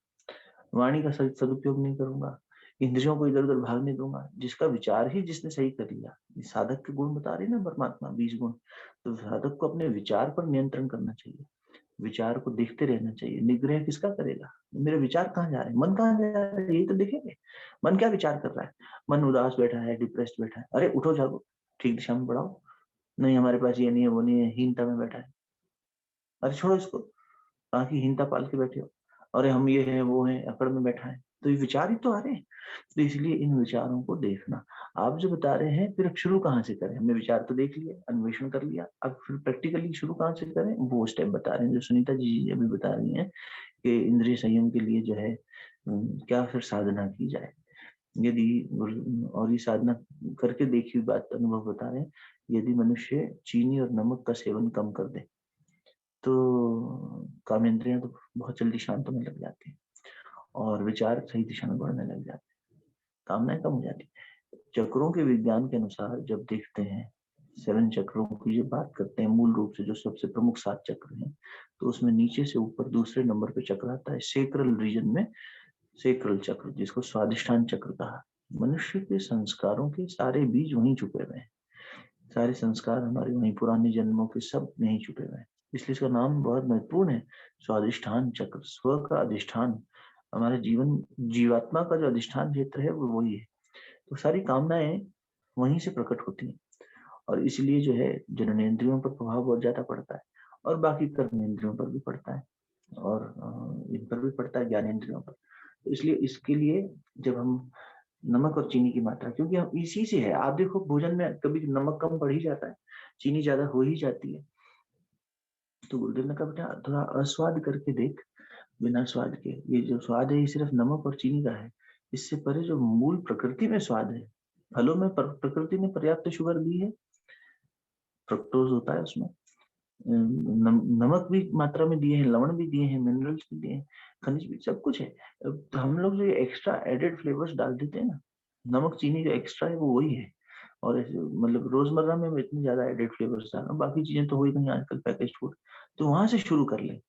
वाणी का सदुपयोग नहीं करूंगा, इंद्रियों को इधर उधर भागने दूंगा। जिसका विचार ही जिसने सही कर लिया, साधक के गुण बता रहे ना परमात्मा, 20 गुण। तो साधक को अपने विचार पर नियंत्रण करना चाहिए, विचार को देखते रहना चाहिए। निग्रह किसका करेगा, मेरे विचार कहाँ जा रहे हैं, मन कहाँ जा रहा है, यही तो देखेंगे। मन क्या विचार कर रहा है, मन उदास बैठा है, डिप्रेस्ड बैठा है, अरे उठो जागो, ठीक दिशा में बढ़ाओ। नहीं हमारे पास ये नहीं है, वो नहीं है, हीनता में बैठा है, अरे छोड़ो इसको, कहाँ की हीनता पाल के बैठे हो, अरे हम ये हैं वो हैं, अकड़ में बैठा है। तो ये विचार ही तो आ रहे हैं। तो इसलिए इन विचारों को देखना। आप जो बता रहे हैं, फिर अब शुरू कहाँ से करें? हमने विचार तो देख लिया, अन्वेषण कर लिया, अब फिर प्रैक्टिकली शुरू कहाँ से करें, वो स्टेप बता रहे हैं जो सुनीता जी अभी बता रही हैं कि इंद्रिय संयम के लिए जो है क्या फिर साधना की जाए। यदि, और ये साधना करके देखी हुई बात अनुभव बता रहे हैं, यदि मनुष्य चीनी और नमक का सेवन कम कर दे तो कामेंद्रियां तो बहुत जल्दी शांत होने लग जाती है और विचार सही दिशा में बढ़ने लग जाते हैं, कामनाएं कम हो जाती। चक्रों के विज्ञान के अनुसार जब देखते हैं, 7 चक्रों की जो बात करते हैं, मूल रूप से जो सबसे प्रमुख 7 चक्र हैं, तो उसमें नीचे से ऊपर दूसरे नंबर पे चक्र आता है सेक्रल रीजन में, सेक्रल चक्र, जिसको स्वादिष्ठान चक्र कहा। मनुष्य के संस्कारों के सारे बीज वहीं छुपे हुए हैं, सारे संस्कार हमारे वहीं पुराने जन्मों के सब नहीं छुपे हुए हैं, इसलिए इसका नाम बहुत महत्वपूर्ण है, स्वादिष्ठान चक्र। स्व का अधिष्ठान, हमारे जीवन, जीवात्मा का जो अधिष्ठान क्षेत्र है वो वही है। तो सारी कामनाएं वहीं से प्रकट होती हैं, और इसलिए जो है जननेंद्रियों पर प्रभाव बहुत ज्यादा पड़ता है, और बाकी कर्मेंद्रियों पर भी पड़ता है, और इन पर भी पड़ता है, ज्ञानेंद्रियों पर। तो इसलिए इसके लिए जब हम नमक और चीनी की मात्रा, क्योंकि हम इसी से है, आप देखो भोजन में कभी नमक कम पड़ ही जाता है, चीनी ज्यादा हो ही जाती है, तो गुरुदेव ने कहा बेटा थोड़ा अस्वाद करके देख, बिना स्वाद के। ये जो स्वाद है ये सिर्फ नमक और चीनी का है, इससे परे जो मूल प्रकृति में स्वाद है, फलों में प्रकृति ने पर्याप्त शुगर दी है, फ्रक्टोज होता है उसमें, नमक भी मात्रा में दिए हैं, लवण भी दिए हैं, मिनरल्स भी दिए हैं, खनिज भी, सब कुछ है। तो हम लोग जो एक्स्ट्रा एडेड फ्लेवर्स डाल देते हैं ना, नमक चीनी जो एक्स्ट्रा है वो वही है। और मतलब रोजमर्रा में इतनी ज्यादा एडेड फ्लेवर्स डालना, बाकी चीजें तो हो ही नहीं आजकल पैकेज फूड, तो वहां से शुरू कर ले।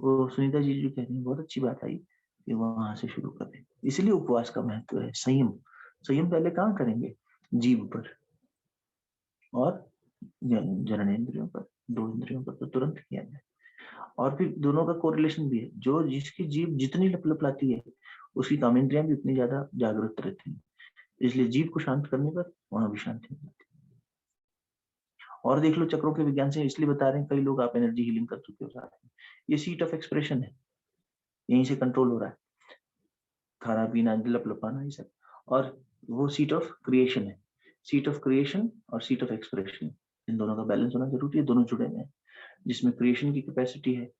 वो सुनीता जी जो कहती है बहुत अच्छी बात आई कि वहां से शुरू करें। इसलिए उपवास का महत्व है। संयम, संयम पहले कहाँ करेंगे? जीभ पर और जननेंद्रियों पर, 2 इंद्रियों पर तो तुरंत किया जाए। और फिर दोनों का कोरिलेशन भी है, जो जिसकी जीभ जितनी लपलपाती है उसकी कामेंद्रियां भी उतनी ज्यादा जागृत रहती है, इसलिए जीभ को शांत करने पर वहां भी शांति हो जाती है। और देख लो चक्रों के विज्ञान से इसलिए बता रहे हैं, कई लोग आप एनर्जी हीलिंग कर चुके हो साथ में, ये सीट ऑफ एक्सप्रेशन है, यहीं से कंट्रोल हो रहा है, खाना पीना लपलपाना ये सब। और वो सीट ऑफ क्रिएशन है, सीट ऑफ क्रिएशन और सीट ऑफ एक्सप्रेशन, इन दोनों का बैलेंस होना जरूरी है, दोनों जुड़े हुए हैं। जिसमें क्रिएशन की कैपेसिटी है,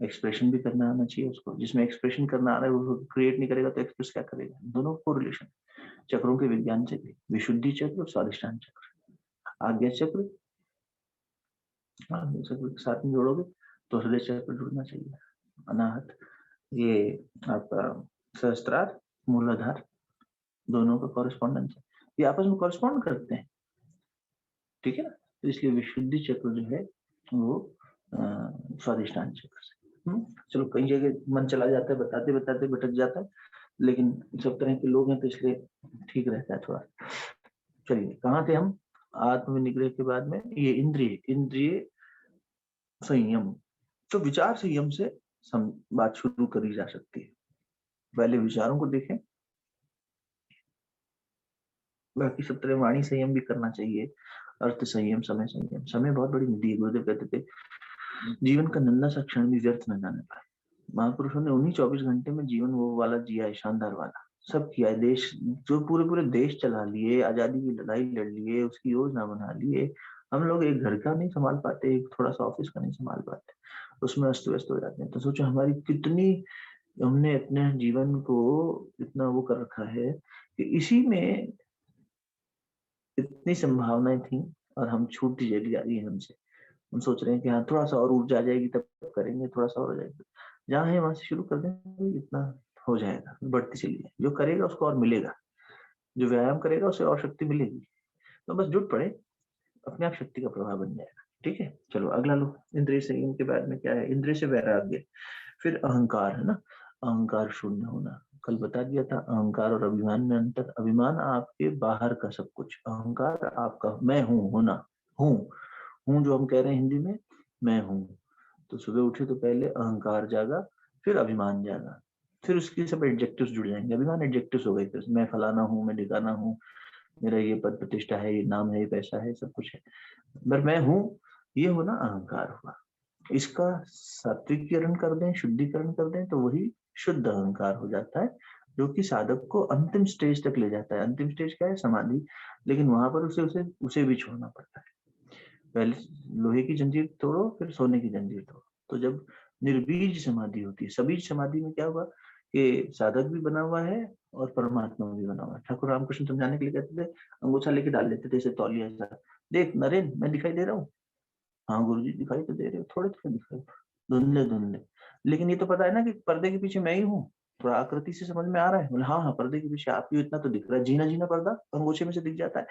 एक्सप्रेशन भी करना आना चाहिए उसको। जिसमें एक्सप्रेशन करना आ रहा है वो क्रिएट नहीं करेगा तो एक्सप्रेस क्या करेगा? दोनों को रिलेशन चक्रों के विज्ञान से भी, विशुद्धि चक्र और स्वादिष्टान चक्र, आज्ञा चक्र, आज्ञा चक्र के साथ में जोड़ोगे तो हृदय चक्र जुड़ना चाहिए, अनाहत, ये आपका सहस्त्रार, मूलाधार, दोनों का कॉरेस्पॉन्डेंस है, ये आपस में कॉरेस्पॉन्ड करते हैं, ठीक है ना। तो इसलिए विशुद्धि चक्र जो है वो स्वादिष्टान चक्र से। चलो कई जगह मन चला जाता है, बताते बताते भटक जाता है, लेकिन सब तरह के लोग हैं तो इसलिए ठीक रहता है थोड़ा। चलिए कहाँ थे हम? आत्मनिग्रह के बाद में ये इंद्रिय संयम। तो विचार संयम से बात शुरू करी जा सकती है। पहले विचारों को देखें, बाकी सब तरह वाणी संयम भी करना चाहिए, अर्थ संयम, समय संयम। समय बहुत बड़ी निधि है। गुरुदेव कहते थे जीवन का नन्हा सा क्षण भी व्यर्थ न जाने पाए। महापुरुषों ने उन्हीं 24 घंटे में जीवन वो वाला जिया है, शानदार वाला, सब किया है। देश जो पूरे देश चला लिए, आजादी की लड़ाई लड़ लिए, उसकी योजना बना लिए। हम लोग एक घर का नहीं संभाल पाते, एक थोड़ा सा ऑफिस का नहीं संभाल पाते, उसमें अस्त व्यस्त हो जाते हैं। तो सोचो हमारी कितनी, हमने अपने जीवन को इतना वो कर रखा है कि इसी में इतनी संभावनाएं थी और हम छूटती चली जा रही है हमसे। हम सोच रहे हैं कि हाँ थोड़ा सा और ऊर्जा आ जाएगी तब करेंगे, थोड़ा सा और हो जाएगा, जहाँ है वहां से शुरू कर देंगे, इतना हो जाएगा, बढ़ती चली जाए। जो करेगा उसको और मिलेगा, जो व्यायाम करेगा उसे और शक्ति मिलेगी। तो बस जुट पड़े, अपने आप शक्ति का प्रभाव बन जाएगा। ठीक है, चलो अगला लो। इंद्रिय संयम के बाद में क्या है? इंद्रिय से वैराग्य, फिर अहंकार, है ना, अहंकार शून्य होना। कल बता दिया था अहंकार और अभिमान में अंतर। अभिमान आपके बाहर का सब कुछ, अहंकार आपका मैं हूँ होना, हूँ जो हम कह रहे हैं हिंदी में, मैं हूँ। तो सुबह उठे तो पहले अहंकार जागा, फिर अभिमान जागा, फिर उसके सब एडजेक्टिव्स जुड़ जाएंगे। अभिमान एडजेक्टिव्स हो गए, फिर मैं फलाना हूँ, मैं ढिकाना हूँ, मेरा ये पद प्रतिष्ठा है, ये नाम है, ये पैसा है, सब कुछ है, पर मैं हूँ, ये होना अहंकार हुआ। इसका सात्विकीकरण कर दें, शुद्धिकरण कर दें तो वही शुद्ध अहंकार हो जाता है, जो कि साधक को अंतिम स्टेज तक ले जाता है। अंतिम स्टेज क्या है? समाधि। लेकिन वहां पर उसे भी छोड़ना पड़ता है। पहले लोहे की जंजीर तोड़ो, फिर सोने की जंजीर तोड़ो। तो जब निर्बीज समाधि होती है, सबीज समाधि में क्या हुआ कि साधक भी बना हुआ है और परमात्मा भी बना हुआ है। ठाकुर रामकृष्ण समझाने के लिए कहते थे, अंगूठा लेके डाल लेते थे, इसे तौलिया सा, देख नरेन मैं दिखाई दे रहा हूँ? हाँ गुरुजी दिखाई तो दे रहे हो, थोड़े थोड़े दिखाई, धुंधले धुंधले, लेकिन ये तो पता है ना कि पर्दे के पीछे मैं ही हूँ। थोड़ा आकृति से समझ में आ रहा है? बोले हाँ पर्दे के पीछे आप ही, इतना तो दिख रहा है, जीना जीना पर्दा अंगूठे में से दिख जाता है।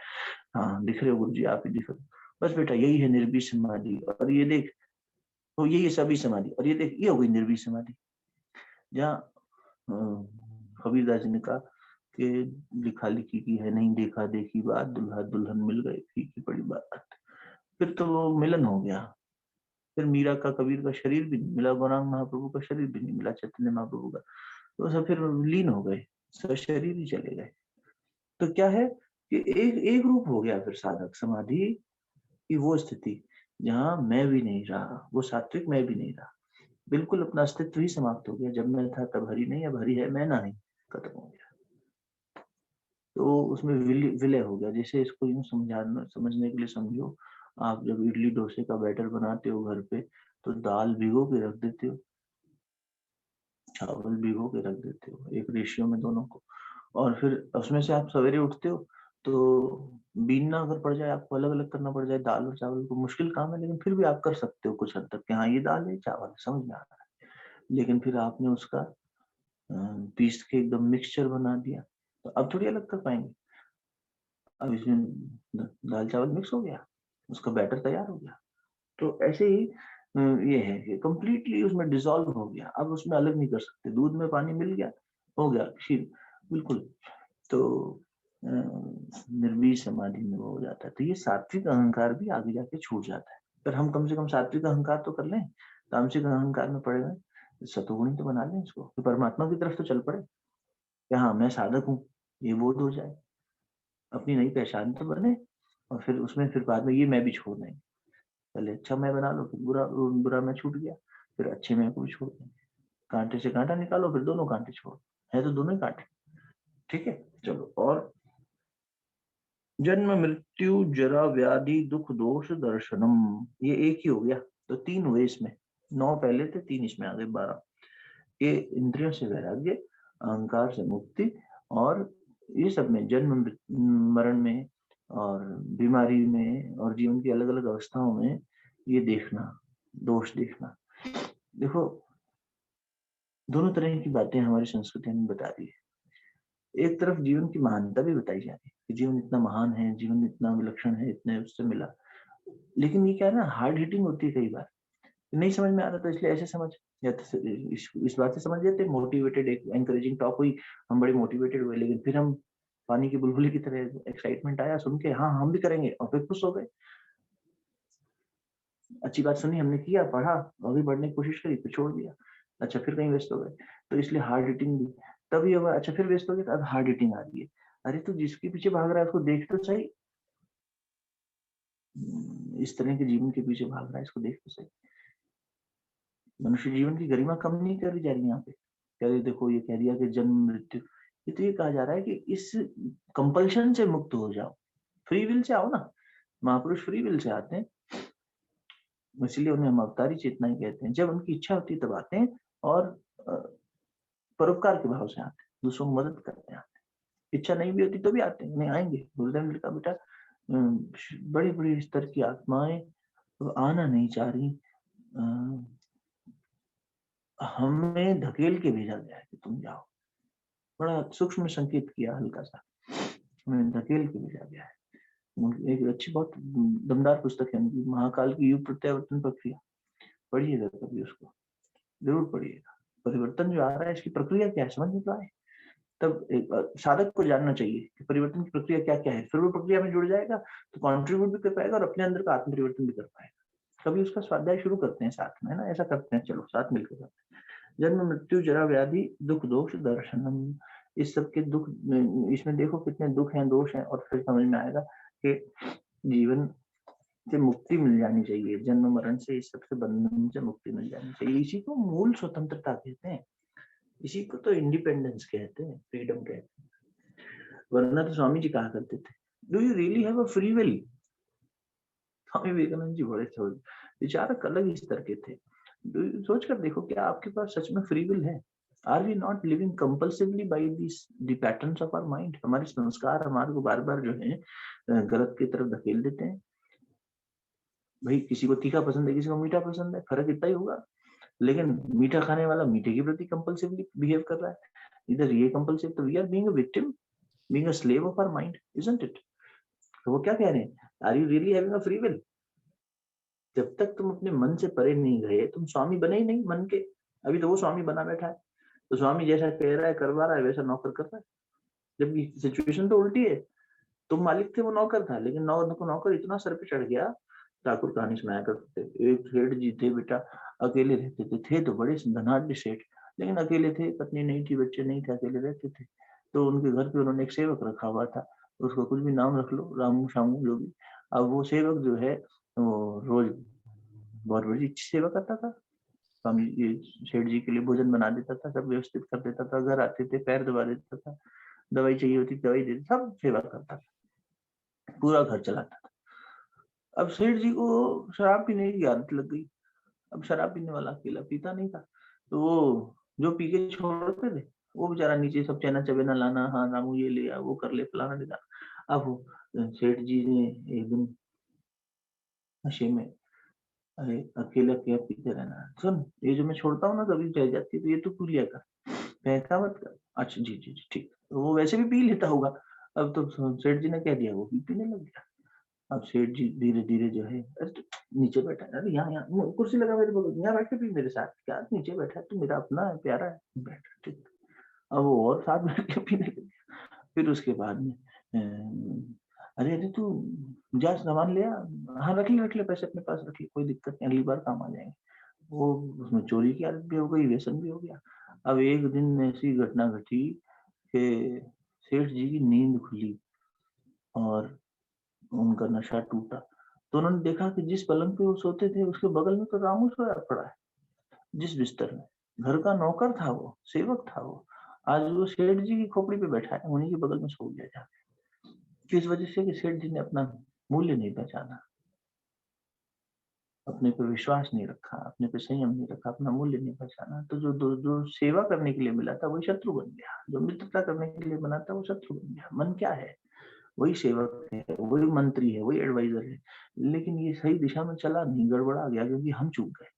हाँ दिख रहे हो गुरुजी, आप ही दिख रहे हो। बस बेटा यही है निर्बीज समाधि। और ये देख, तो यही है सभी समाधि। और ये देख, ये हो गई निर्बीज समाधि, जहाँ कबीरदास जी ने कहा कि लिखा लिखी की है नहीं देखा देखी बात, दुल्हा दुल्हन मिल गए फीकी पड़ी बात। फिर तो वो मिलन हो गया। फिर मीरा का, कबीर का शरीर भी नहीं मिला, गौरांग महाप्रभु का शरीर भी नहीं मिला, चैतन्य महाप्रभु का, तो सब फिर लीन हो गए, सशरीर ही चले गए। तो क्या है कि एक रूप हो गया फिर साधक समाधि की वो स्थिति जहाँ मैं भी नहीं रहा, वो सात्विक मैं भी नहीं रहा, बिल्कुल अपना अस्तित्व ही समाप्त हो गया। जब मैं था तब हरि नहीं, अब हरि है मैं नहीं, खत्म हो गया। तो उसमें विलय हो गया। जैसे इसको यूं समझने के लिए समझो, आप जब इडली डोसे का बैटर बनाते हो घर पे, तो दाल भिगो के रख देते हो, चावल भिगो के रख देते हो, एक रेशियो में दोनों को, और फिर उसमें से आप सवेरे उठते हो तो बीनना अगर पड़ जाए, आपको अलग अलग करना पड़ जाए दाल और चावल को, मुश्किल काम है, लेकिन फिर भी आप कर सकते हो कुछ हद तक कि हाँ ये दाल है चावल है, समझ में आ रहा है। लेकिन फिर आपने उसका पीस के एकदम मिक्सचर बना दिया, तो अब थोड़ी अलग कर पाएंगे। अब इसमें दाल चावल मिक्स हो गया, उसका बैटर तैयार हो गया, तो ऐसे ही ये है कि कंप्लीटली उसमें डिसॉल्व हो गया, अब उसमें अलग नहीं कर सकते। दूध में पानी मिल गया, हो गया खीर, बिल्कुल। तो निर्वीर समाधि में वो हो जाता है। तो ये सात्विक अहंकार भी आगे जाके छूट जाता है। पर हम कम से कम सात्विक अहंकार तो कर लें, तामसिक अहंकार में पड़े हुए सतोगुणी तो बना लें इसको, तो परमात्मा की तरफ तो चल पड़े कि हाँ मैं साधक हूँ, ये बोध हो जाए, अपनी नई पहचान तो बने, और फिर उसमें फिर बाद में ये मैं भी छोड़ देंगे। पहले अच्छा मैं बना लो, फिर बुरा बुरा मैं छूट गया, फिर अच्छे मैं को भी छोड़ देंगे। कांटे से कांटा निकालो, फिर दोनों कांटे छोड़ो, है तो दोनों ही कांटे। ठीक है, चलो। और जन्म मृत्यु जरा व्याधि दुख दोष दर्शनम, ये एक ही हो गया। तो 3 हुए इसमें, 9 पहले थे, 3 इसमें आ गए, 12। ये इंद्रियों से वैराग्य, अहंकार से मुक्ति, और ये सब में जन्म मरण में और बीमारी में और जीवन की अलग अलग अवस्थाओं में ये देखना, दोष देखना। देखो दोनों तरह की बातें हमारी संस्कृति में बता दी है। एक तरफ जीवन की महानता भी बताई जा रही है कि जीवन इतना महान है, जीवन इतना विलक्षण है, इतने उससे मिला। लेकिन ये क्या है ना, हार्ड हिटिंग होती है कई बार, नहीं समझ में आ रहा, तो इसलिए ऐसे समझ, या तो इस बात से समझ लेते, मोटिवेटेड एक एनकरेजिंग टॉक हुई, हम बड़े मोटिवेटेड हुए, लेकिन फिर हम पानी की बुलबुली की तरह एक्साइटमेंट आया सुन के, हाँ हम भी करेंगे, और फिर खुश हो गए। अच्छी बात सुनी, हमने किया, पढ़ा, अभी बढ़ने की कोशिश करी, फिर छोड़ दिया, अच्छा फिर कहीं व्यस्त हो गए। तो इसलिए हार्ड हिटिंग भी तभी होगा। अच्छा फिर व्यस्त हो गए, तो अब हार्ड हिटिंग आ रही है, अरे तो जिसके पीछे भाग रहा है उसको देख तो सही, इस तरह के जीवन के पीछे भाग रहा है, इसको देख तो सही। मनुष्य जीवन की गरिमा कम नहीं करी जा रही यहाँ पे। कह रही देखो, ये कह दिया कि जन्म मृत्यु, ये तो ये कहा जा रहा है कि इस कंपल्शन से मुक्त हो जाओ, फ्री विल से आओ ना। महापुरुष फ्री विल से आते हैं, इसलिए उन्हें हम अवतारी चेतना ही कहते हैं। जब उनकी इच्छा होती है तब आते हैं, और परोपकार के भाव से आते हैं, दूसरों को मदद करते हैं। इच्छा नहीं भी होती तो भी आते हैं, नहीं आएंगे। गुरुदेव ने लिखा, बेटा बड़ी बड़ी स्तर की आत्माएं तो आना नहीं चाह रही, हमें धकेल के भेजा गया है कि तुम जाओ। बड़ा सूक्ष्म संकेत किया, हल्का सा, हमें धकेल के भेजा गया है। एक अच्छी बहुत दमदार पुस्तक है उनकी, महाकाल की युग प्रत्यावर्तन प्रक्रिया, पढ़िएगा कभी उसको, जरूर पढ़िएगा। परिवर्तन जो आ रहा है इसकी प्रक्रिया क्या है समझ में तो आए, तब एक साधक को जानना चाहिए कि परिवर्तन की प्रक्रिया क्या क्या है, फिर वो प्रक्रिया में जुड़ जाएगा तो कंट्रीब्यूट भी कर पाएगा और अपने अंदर का आत्म परिवर्तन भी कर पाएगा। कभी उसका स्वाध्याय शुरू करते हैं साथ में, है ना, ऐसा करते हैं, चलो साथ मिलकर करते हैं। जन्म मृत्यु जरा व्याधि दुख दोष दर्शनम, इस सब के दुख, इसमें देखो कितने दुख हैं, दोष हैं, और फिर समझ में आएगा कि जीवन से मुक्ति मिल जानी चाहिए, जन्म मरण से, इस सबसे बंधन से मुक्ति मिल जानी चाहिए। इसी को मूल स्वतंत्रता कहते हैं, इसी को तो इंडिपेंडेंस कहते हैं, फ्रीडम कहते हैं। वरना तो स्वामी जी कहा करते थे, do you really have a free will. Swami Vivekananda ji बड़े थे, विचारक अलग ही स्तर के थे। सोच कर देखो, क्या आपके पास सच में फ्री विल है? Are we not living compulsively by this the patterns of our mind? हमारे संस्कार हमारे को बार बार जो है गलत की तरफ धकेल देते हैं। भाई किसी को तीखा पसंद है, किसी को मीठा पसंद है, फर्क इतना ही होगा। लेकिन मीठा खाने वाला मीठे के प्रति कंपल्सिवली बिहेव कर रहा है, इधर ये कंपल्सिव, तो we are being a victim, being a slave of our mind, isn't it? तो वो क्या कह रहे हैं, are you really having a free will? जब तक तुम अपने मन से परे नहीं गए, तुम स्वामी बने ही नहीं मन के। अभी तो वो स्वामी बना बैठा है, तो स्वामी जैसा कह रहा है करवा रहा है, वैसा नौकर कर रहा है, जबकि सिचुएशन तो उल्टी है। तुम मालिक थे, वो नौकर था, लेकिन नौकर इतना सर पे चढ़ गया। ठाकुर कहानी सुनाया करते थे, एक सेठ जी थे बेटा, अकेले रहते थे तो बड़े धनाढ्य सेठ, लेकिन अकेले थे, पत्नी नहीं थी, बच्चे नहीं थे, अकेले रहते थे। तो उनके घर पे उन्होंने एक सेवक रखा हुआ था, उसको कुछ भी नाम रख लो, रामू शामू जो भी। अब वो सेवक जो है वो रोज बहुत बड़ी सेवा करता था। स्वामी ये सेठ जी के लिए भोजन बना देता था, सब व्यवस्थित कर देता था, घर आते थे पैर दबा देता था, दवाई चाहिए होती दवाई देता, सब सेवा करता था, पूरा घर चलाता था। अब सेठ जी को शराब पीने की आदत लग गई, अब शराब पीने वाला अकेला पीता नहीं था, तो वो जो पी के छोड़ते थे वो बेचारा नीचे सब चना चबेना लाना, हाँ रामू ये ले आ, वो कर ले, फलाना ले। अब वो सेठ जी ने एक दिन नशे में, अरे अकेला क्या पीते रहना, सुन ये जो मैं छोड़ता हूँ ना कभी रह जाती है तो ये तू पी लिया कर, फेंका मत कर। अच्छा जी जी जी ठीक। तो वो वैसे भी पी लेता होगा। अब तो सेठ जी ने कह दिया, वो भी पीने लग गया। अब सेठ जी धीरे धीरे जो है, अरे तू नीचे बैठा है, अरे यहाँ यहाँ कुर्सी लगा मेरे बगल, यहाँ बैठ के पी मेरे साथ, क्या नीचे बैठा है, तू मेरा अपना है, प्यारा है, बैठ ठीक। अब वो और साथ बैठ के पीने लग गया। फिर उसके बाद में अरे अरे तू जा सामान ले आ, हाँ रख ले पैसे अपने पास रख ले, कोई दिक्कत नहीं, अगली बार काम आ जाएंगे। वो उसमें चोरी की आदत भी हो गई, व्यसन भी हो गया। अब एक दिन ऐसी घटना घटी कि सेठ जी की नींद खुली और उनका नशा टूटा। तो उन्होंने देखा कि जिस पलंग पे वो सोते थे उसके बगल में तो रामू सोया पड़ा है, जिस बिस्तर में। घर का नौकर था वो, सेवक था वो, आज वो सेठ जी की खोपड़ी पे बैठा है, उन्हीं के बगल में सो गया जाके। किस वजह से कि सेठ जी ने अपना मूल्य नहीं पहचाना, अपने पे विश्वास नहीं रखा, अपने पे संयम नहीं रखा, अपना मूल्य नहीं पहचाना। तो जो सेवा करने के लिए मिला था वही शत्रु बन गया, जो मित्रता करने के लिए बना था वो शत्रु बन गया। मन क्या है, वही सेवक है, वही मंत्री है, वही एडवाइजर है, लेकिन ये सही दिशा में चला नहीं, गड़बड़ा गया, क्योंकि हम चूक गए,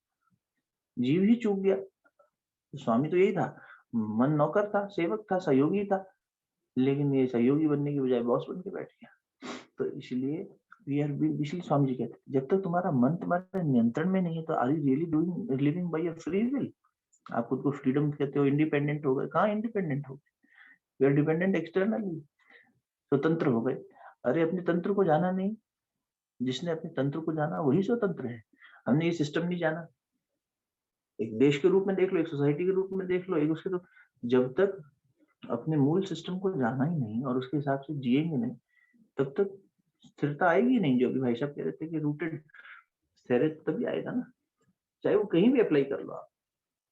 जीव ही चूक गया। तो स्वामी तो यही था, मन नौकर था, सेवक था, सहयोगी था, लेकिन ये सहयोगी बनने की बजाय बॉस बन के बैठ गया। तो इसलिए इसलिए स्वामी जी कहते हैं, जब तक तुम्हारा मन तुम्हारे नियंत्रण में नहीं है तो are you really doing living by your free will. आप खुद को फ्रीडम कहते हो, इंडिपेंडेंट हो गए, कहाँ इंडिपेंडेंट हो गए, वी आर डिपेंडेंट एक्सटर्नली, स्वतंत्र हो गए। अरे अपने तंत्र को जाना नहीं, जिसने अपने तंत्र को जाना वही स्वतंत्र है। हमने ये सिस्टम नहीं जाना, एक देश के रूप में देख लो, एक सोसाइटी के रूप में देख लो, एक उसके, तो जब तक अपने मूल सिस्टम को जाना ही नहीं और उसके हिसाब से जिएंगे नहीं, तब तक स्थिरता आएगी नहीं। जो भी भाई साहब कह रहे थे कि रूटेड, स्थिरता तभी आएगा ना, चाहे वो कहीं भी अप्लाई कर लो, आप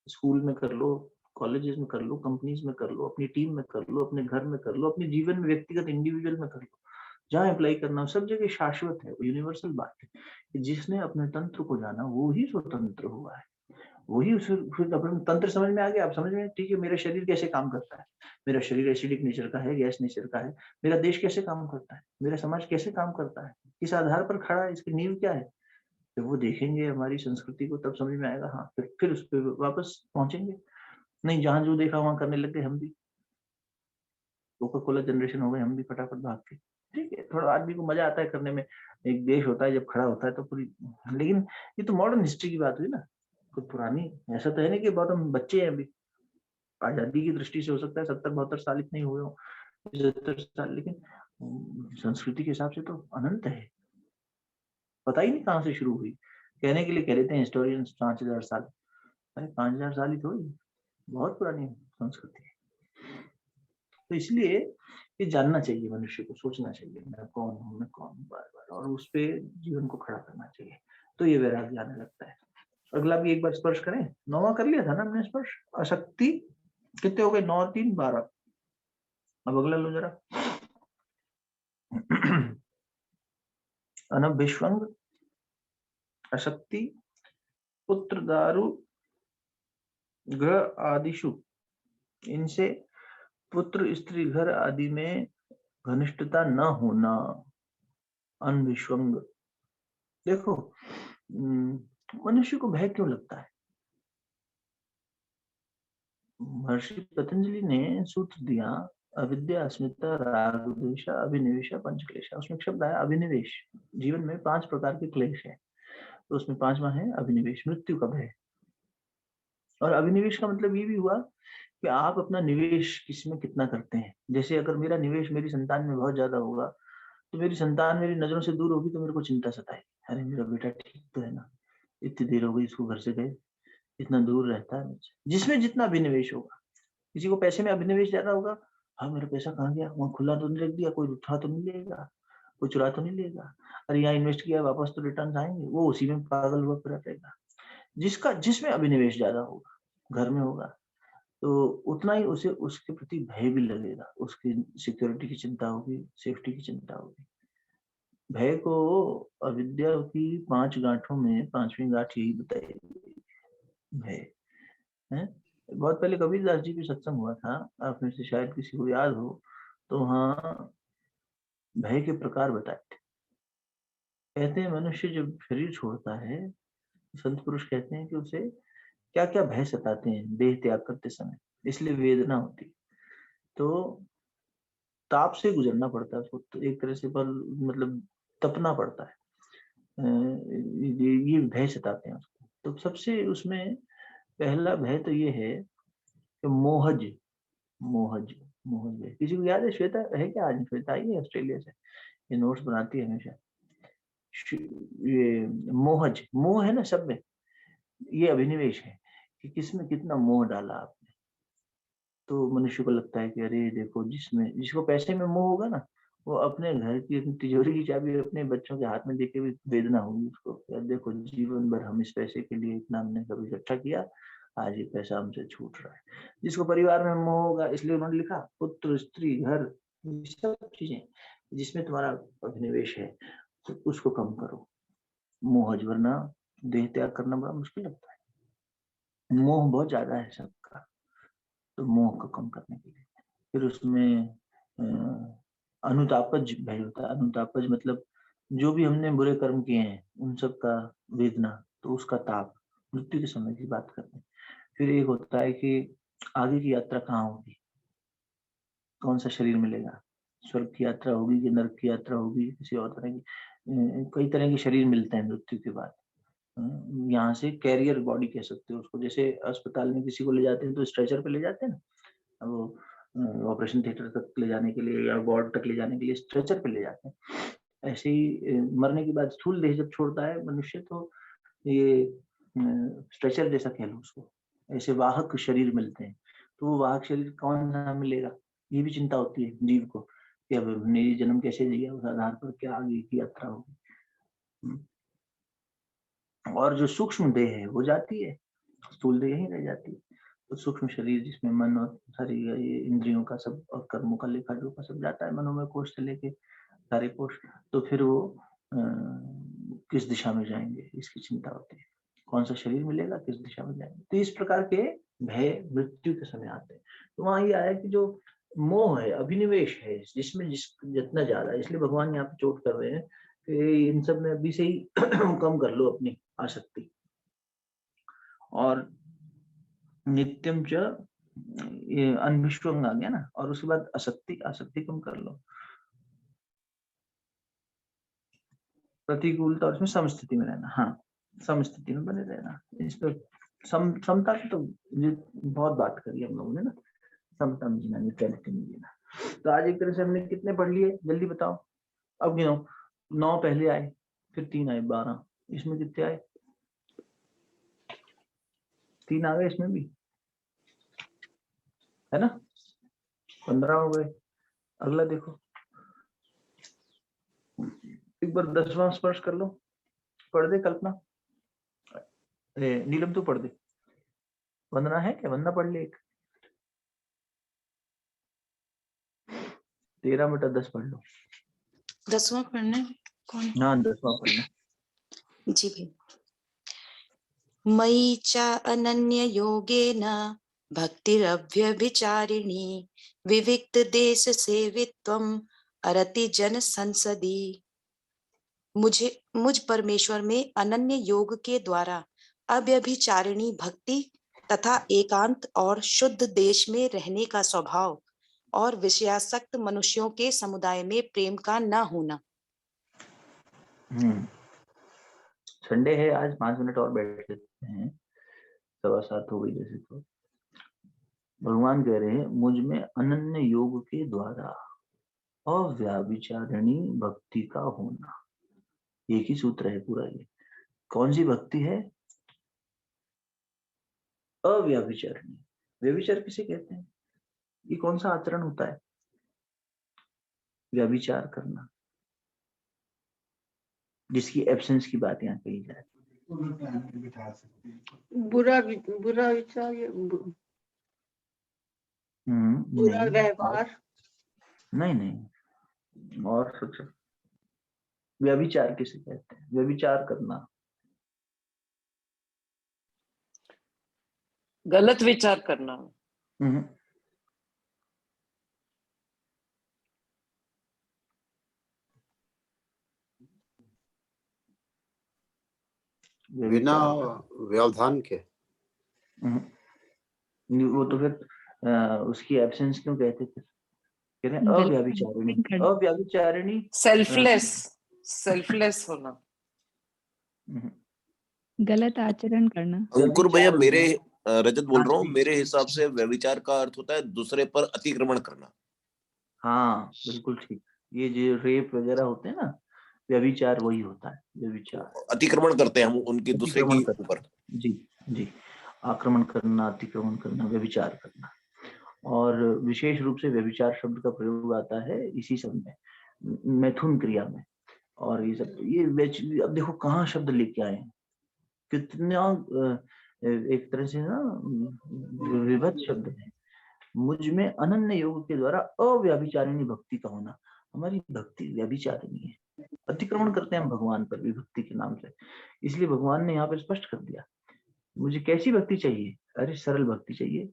स्कूल में कर लो, कॉलेजेस में कर लो, कंपनीज में कर लो, अपनी टीम में कर लो, अपने घर में कर लो, अपने जीवन में व्यक्तिगत इंडिविजुअल में कर लो, जहाँ अप्लाई करना हो सब जगह शाश्वत है, यूनिवर्सल बात है कि जिसने अपने तंत्र को जाना वो ही स्वतंत्र हुआ है, वही उसे फिर अपना तंत्र समझ में आ गया। आप समझ में, ठीक है मेरा शरीर कैसे काम करता है, मेरा शरीर एसिडिक नेचर का है, गैस नेचर का है, मेरा देश कैसे काम करता है, मेरा समाज कैसे काम करता है, किस आधार पर खड़ा है, इसकी नींव क्या है। जब वो देखेंगे हमारी संस्कृति को, तब समझ में आएगा, हाँ फिर उस पर वापस पहुंचेंगे। नहीं जहां जो देखा वहां करने लग गए, हम भी कोका कोला जनरेशन हो गए, हम भी फटाफट भाग के। ठीक है, थोड़ा आदमी को मजा आता है करने में, एक देश होता है जब खड़ा होता है तो पूरी, लेकिन ये तो मॉडर्न हिस्ट्री की बात हुई ना, कुछ पुरानी। ऐसा तो है नहीं कि बहुत हम बच्चे हैं अभी, आजादी की दृष्टि से हो सकता है 70-72 साल इतने हुए हो, 75 साल, लेकिन संस्कृति के हिसाब से तो अनंत है, पता ही नहीं कहाँ से शुरू हुई। कहने के लिए कह देते हैं हिस्टोरियंस 5000 साल, अरे 5000 साल ही थोड़ी, बहुत पुरानी संस्कृति है। तो इसलिए ये जानना चाहिए मनुष्य को, सोचना चाहिए मैं कौन हूँ, मैं कौन हूँ, बार बार, और उस पे जीवन को खड़ा करना चाहिए, तो ये वैराग्य आने लगता है। अगला भी एक बार स्पर्श करें, 9वां कर लिया था ना हमने स्पर्श, अशक्ति कितने हो गए, 9 3 12। अब अगला लो जरा, अनभिष्वंग, अशक्ति, पुत्र दारु ग्रह आदिशु, इनसे पुत्र स्त्री घर आदि में घनिष्ठता न होना, अनभिष्वंग। देखो मनुष्य को भय क्यों लगता है, महर्षि पतंजलि ने सूत्र दिया, अविद्या, अस्मिता, राग, द्वेष, अभिनिवेश, पंचक्लेश। उसमें शब्द आया अभिनिवेश। जीवन में 5 प्रकार के क्लेश है, तो उसमें 5वां है अभिनिवेश, मृत्यु का भय। और अभिनिवेश का मतलब ये भी हुआ कि आप अपना निवेश किसमें कितना करते हैं। जैसे अगर मेरा निवेश मेरी संतान में बहुत ज्यादा होगा, तो मेरी संतान मेरी नजरों से दूर होगी तो मेरे को चिंता सताएगी, अरे मेरा बेटा ठीक तो है ना, इतनी देर हो गई इसको घर से गए, इतना दूर रहता है मुझसे। जिसमें जितना अभिनिवेश होगा, किसी को पैसे में अभिनिवेश ज्यादा होगा, हाँ मेरा पैसा कहाँ गया, वहां खुला तो नहीं रख दिया, कोई उठा तो नहीं लेगा, कोई चुरा तो नहीं लेगा, अरे यहाँ इन्वेस्ट किया वापस तो रिटर्न आएंगे, वो उसी में पागल हुआ फिर रहेगा। जिसमें अभिनिवेश ज्यादा होगा, घर में होगा, तो उतना ही उसे उसके प्रति भय भी लगेगा, उसकी सिक्योरिटी की चिंता होगी, सेफ्टी की चिंता होगी। भय को अविद्या की 5 गांठों में 5वीं गांठ यही बताई, भय है। बहुत पहले कबीरदास जी भी सत्संग हुआ था, आप में से शायद किसी को याद हो, तो हाँ भय के प्रकार बताए थे। कहते हैं मनुष्य जब शरीर छोड़ता है, संत पुरुष कहते हैं कि उसे क्या क्या भय सताते हैं देह त्याग करते समय, इसलिए वेदना होती है। तो ताप से गुजरना पड़ता है उसको, तो एक तरह से मतलब तपना पड़ता है, ये भय सताते हैं उसको। तो सबसे उसमें पहला भय तो ये है कि मोहज मोहज मोहज भय। किसी को याद है? श्वेता है क्या? आज श्वेता आई है ऑस्ट्रेलिया से, ये नोट्स बनाती है हमेशा। ये मोहज, मोह है ना सब में, ये अभिनिवेश है कि किसमें कितना मोह डाला आपने। तो मनुष्य को लगता है कि अरे देखो, जिसको पैसे में मोह होगा ना, वो अपने घर की तिजोरी की चाबी अपने बच्चों के हाथ में देके भी वेदना होगी उसको, यार देखो जीवन भर हम इस पैसे के लिए इतना हमने कभी इकट्ठा किया, आज ये पैसा हमसे छूट रहा है। जिसको परिवार में मोह होगा, इसलिए उन्होंने लिखा पुत्र स्त्री घर, ये सब चीजें जिसमें तुम्हारा अभिनिवेश है, तो उसको कम करो मोहज, वरना देह त्याग करना बड़ा मुश्किल लगता है। मोह बहुत ज्यादा है सबका, तो मोह को कम करने के लिए फिर उसमें अनुतापज भय होता है। अनुतापज मतलब जो भी हमने बुरे कर्म किए हैं उन सब का वेदना, तो उसका ताप, मृत्यु के समय की बात करते हैं। फिर एक होता है कि आगे की यात्रा कहाँ होगी, कौन सा शरीर मिलेगा, स्वर्ग की यात्रा होगी कि नरक की यात्रा होगी, किसी और तरह की, कई तरह के शरीर मिलते हैं मृत्यु के बाद। यहाँ से कैरियर बॉडी कह सकते हो उसको, जैसे अस्पताल में किसी को ले जाते हैं तो स्ट्रेचर पे ले जाते हैं ना, वो ऑपरेशन थिएटर तक ले जाने के लिए या वार्ड तक ले जाने के लिए स्ट्रेचर पे ले जाते हैं। ऐसे ही मरने के बाद स्थूल देह जब छोड़ता है मनुष्य, तो ये स्ट्रेचर जैसा कह लो उसको, ऐसे वाहक शरीर मिलते हैं। तो वो वाहक शरीर कौन सा मिलेगा, ये भी चिंता होती है जीव को कि अब हमने ये जन्म कैसे जिया, उस आधार पर क्या आगे की यात्रा होगी। और जो सूक्ष्म देह है वो जाती है, स्थूल देह ही रह जाती है। तो सूक्ष्म शरीर जिसमें मन और सारी ये इंद्रियों का सब और कर्मों का लेखा जोखा सब जाता है, मनोमय कोश से लेके सारे कोश, तो फिर वो किस दिशा में जाएंगे इसकी चिंता होती है, कौन सा शरीर मिलेगा, किस दिशा में जाएंगे। तो इस प्रकार के भय मृत्यु के समय आते हैं। तो वहां ये आया कि जो मोह है, अभिनिवेश है, जिसमें जितना ज्यादा, इसलिए भगवान यहाँ पे चोट कर रहे हैं कि इन सब में अभी से ही कम कर लो अपनी आसक्ति। और नित्यम च, ये अनभिष्वंग आ गया ना, और उसके बाद आसक्ति कम कर लो। प्रतिकूलता और इसमें समस्थिति में रहना, हाँ समस्थिति में बने रहना। इस पर समता की तो बहुत बात करी हम लोगों ने ना, समता में जीना, न्यूट्रलिटी में जीना। तो आज एक तरह से हमने कितने पढ़ लिए जल्दी बताओ, अब गिनो। 9 पहले आए, फिर 3 आए, 12, इसमें कितने आए, 3 आ गए इसमें भी, है ना, 15 हो गए। अगला देखो, एक बार 10वां स्पर्श कर लो, पढ़ दे कल्पना, नीलम तू पढ़ दे। वंदना है क्या? वंदना पढ़ ले एक, 13/10 पढ़ लो। 10वां पढ़ना है कौन? हाँ 10वां पढ़ना जी भाई। मयि च अनन्य योगेन भक्तिरव्यभिचारिणी विविक्त देश सेवित्वम अरति जन संसदी। मुझ परमेश्वर में अनन्य योग के द्वारा अव्यभिचारिणी भक्ति तथा एकांत और शुद्ध देश में रहने का स्वभाव और विषयासक्त मनुष्यों के समुदाय में प्रेम का न होना। संडे है आज, 5 मिनट और बैठ लेते हैं, 7:15 हो गई जैसे। तो भगवान कह रहे हैं मुझ में अनन्य योग के द्वारा अव्यभिचारिणी भक्ति का होना। एक ही सूत्र है पूरा ये। कौन सी भक्ति है? अव्यभिचारिणी। व्यभिचार किसे कहते हैं? ये कौन सा आचरण होता है? व्यभिचार करना, जिसकी एब्सेंस की बात यहाँ कही जाए। बुरा विचार, बुरा व्यवहार, नहीं, और सोचो, व्यभिचार किसे कहते हैं? व्यभिचार करना, गलत विचार करना। बिना व्यवधान के। वो तो फिर उसकी एब्सेंस क्यों कहते थे? कह रहे हैं अव्यभिचारिणी, अव्यभिचारिणी सेल्फलेस होना, गलत आचरण करना। अंकुर भैया, मेरे रजत बोल रहा हूँ, मेरे हिसाब से व्यभिचार का अर्थ होता है दूसरे पर अतिक्रमण करना। हाँ बिल्कुल ठीक। ये जो रेप वगैरह होते हैं ना, व्यभिचार वही होता है, व्यभिचार। अतिक्रमण करते हैं हम उनकी दूसरे की ऊपर। जी जी, आक्रमण करना, अतिक्रमण करना, व्यभिचार करना। और विशेष रूप से व्यभिचार शब्द का प्रयोग आता है इसी शब्द में, मैथुन क्रिया में। और ये सब, ये अब देखो कहाँ शब्द लेके आए हैं, कितना एक तरह से ना विभत्स शब्द है। मुझ में अनन्य योग के द्वारा अव्यभिचारिणी भक्ति का होना। हमारी भक्ति व्यभिचारिणी है, अतिक्रमण करते हैं हम भगवान पर भी भक्ति के नाम से। इसलिए भगवान ने यहाँ पर स्पष्ट कर दिया, मुझे कैसी भक्ति चाहिए? अरे सरल भक्ति चाहिए,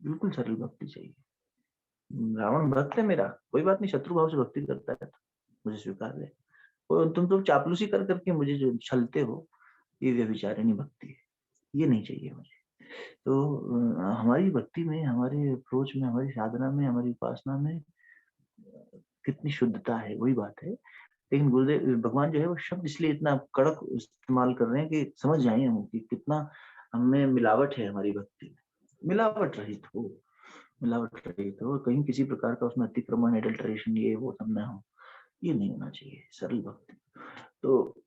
बिल्कुल सरल भक्ति चाहिए। रावण भक्त है मेरा, कोई बात नहीं, शत्रु भाव से भक्ति करता है तो मुझे स्वीकार है। तुम तो चापलूसी कर करके मुझे जो छलते हो, ये व्यभिचारिणी भक्ति है, ये नहीं चाहिए मुझे। तो हमारी भक्ति में, हमारे अप्रोच में, हमारी साधना में, हमारी उपासना में कितनी शुद्धता है, वही बात है। लेकिन गुरुदेव भगवान जो है वो शब्द इसलिए इतना कड़क इस्तेमाल कर रहे हैं कि समझ जाए हम कि कितना हमें मिलावट है हमारी भक्ति में। मिलावट रहित हो, मिलावट रहित हो, कहीं किसी प्रकार का उसमें अतिक्रमण, एडल्ट्रेशन, ये वो सब ना हो, ये नहीं होना चाहिए। सरल भक्ति तो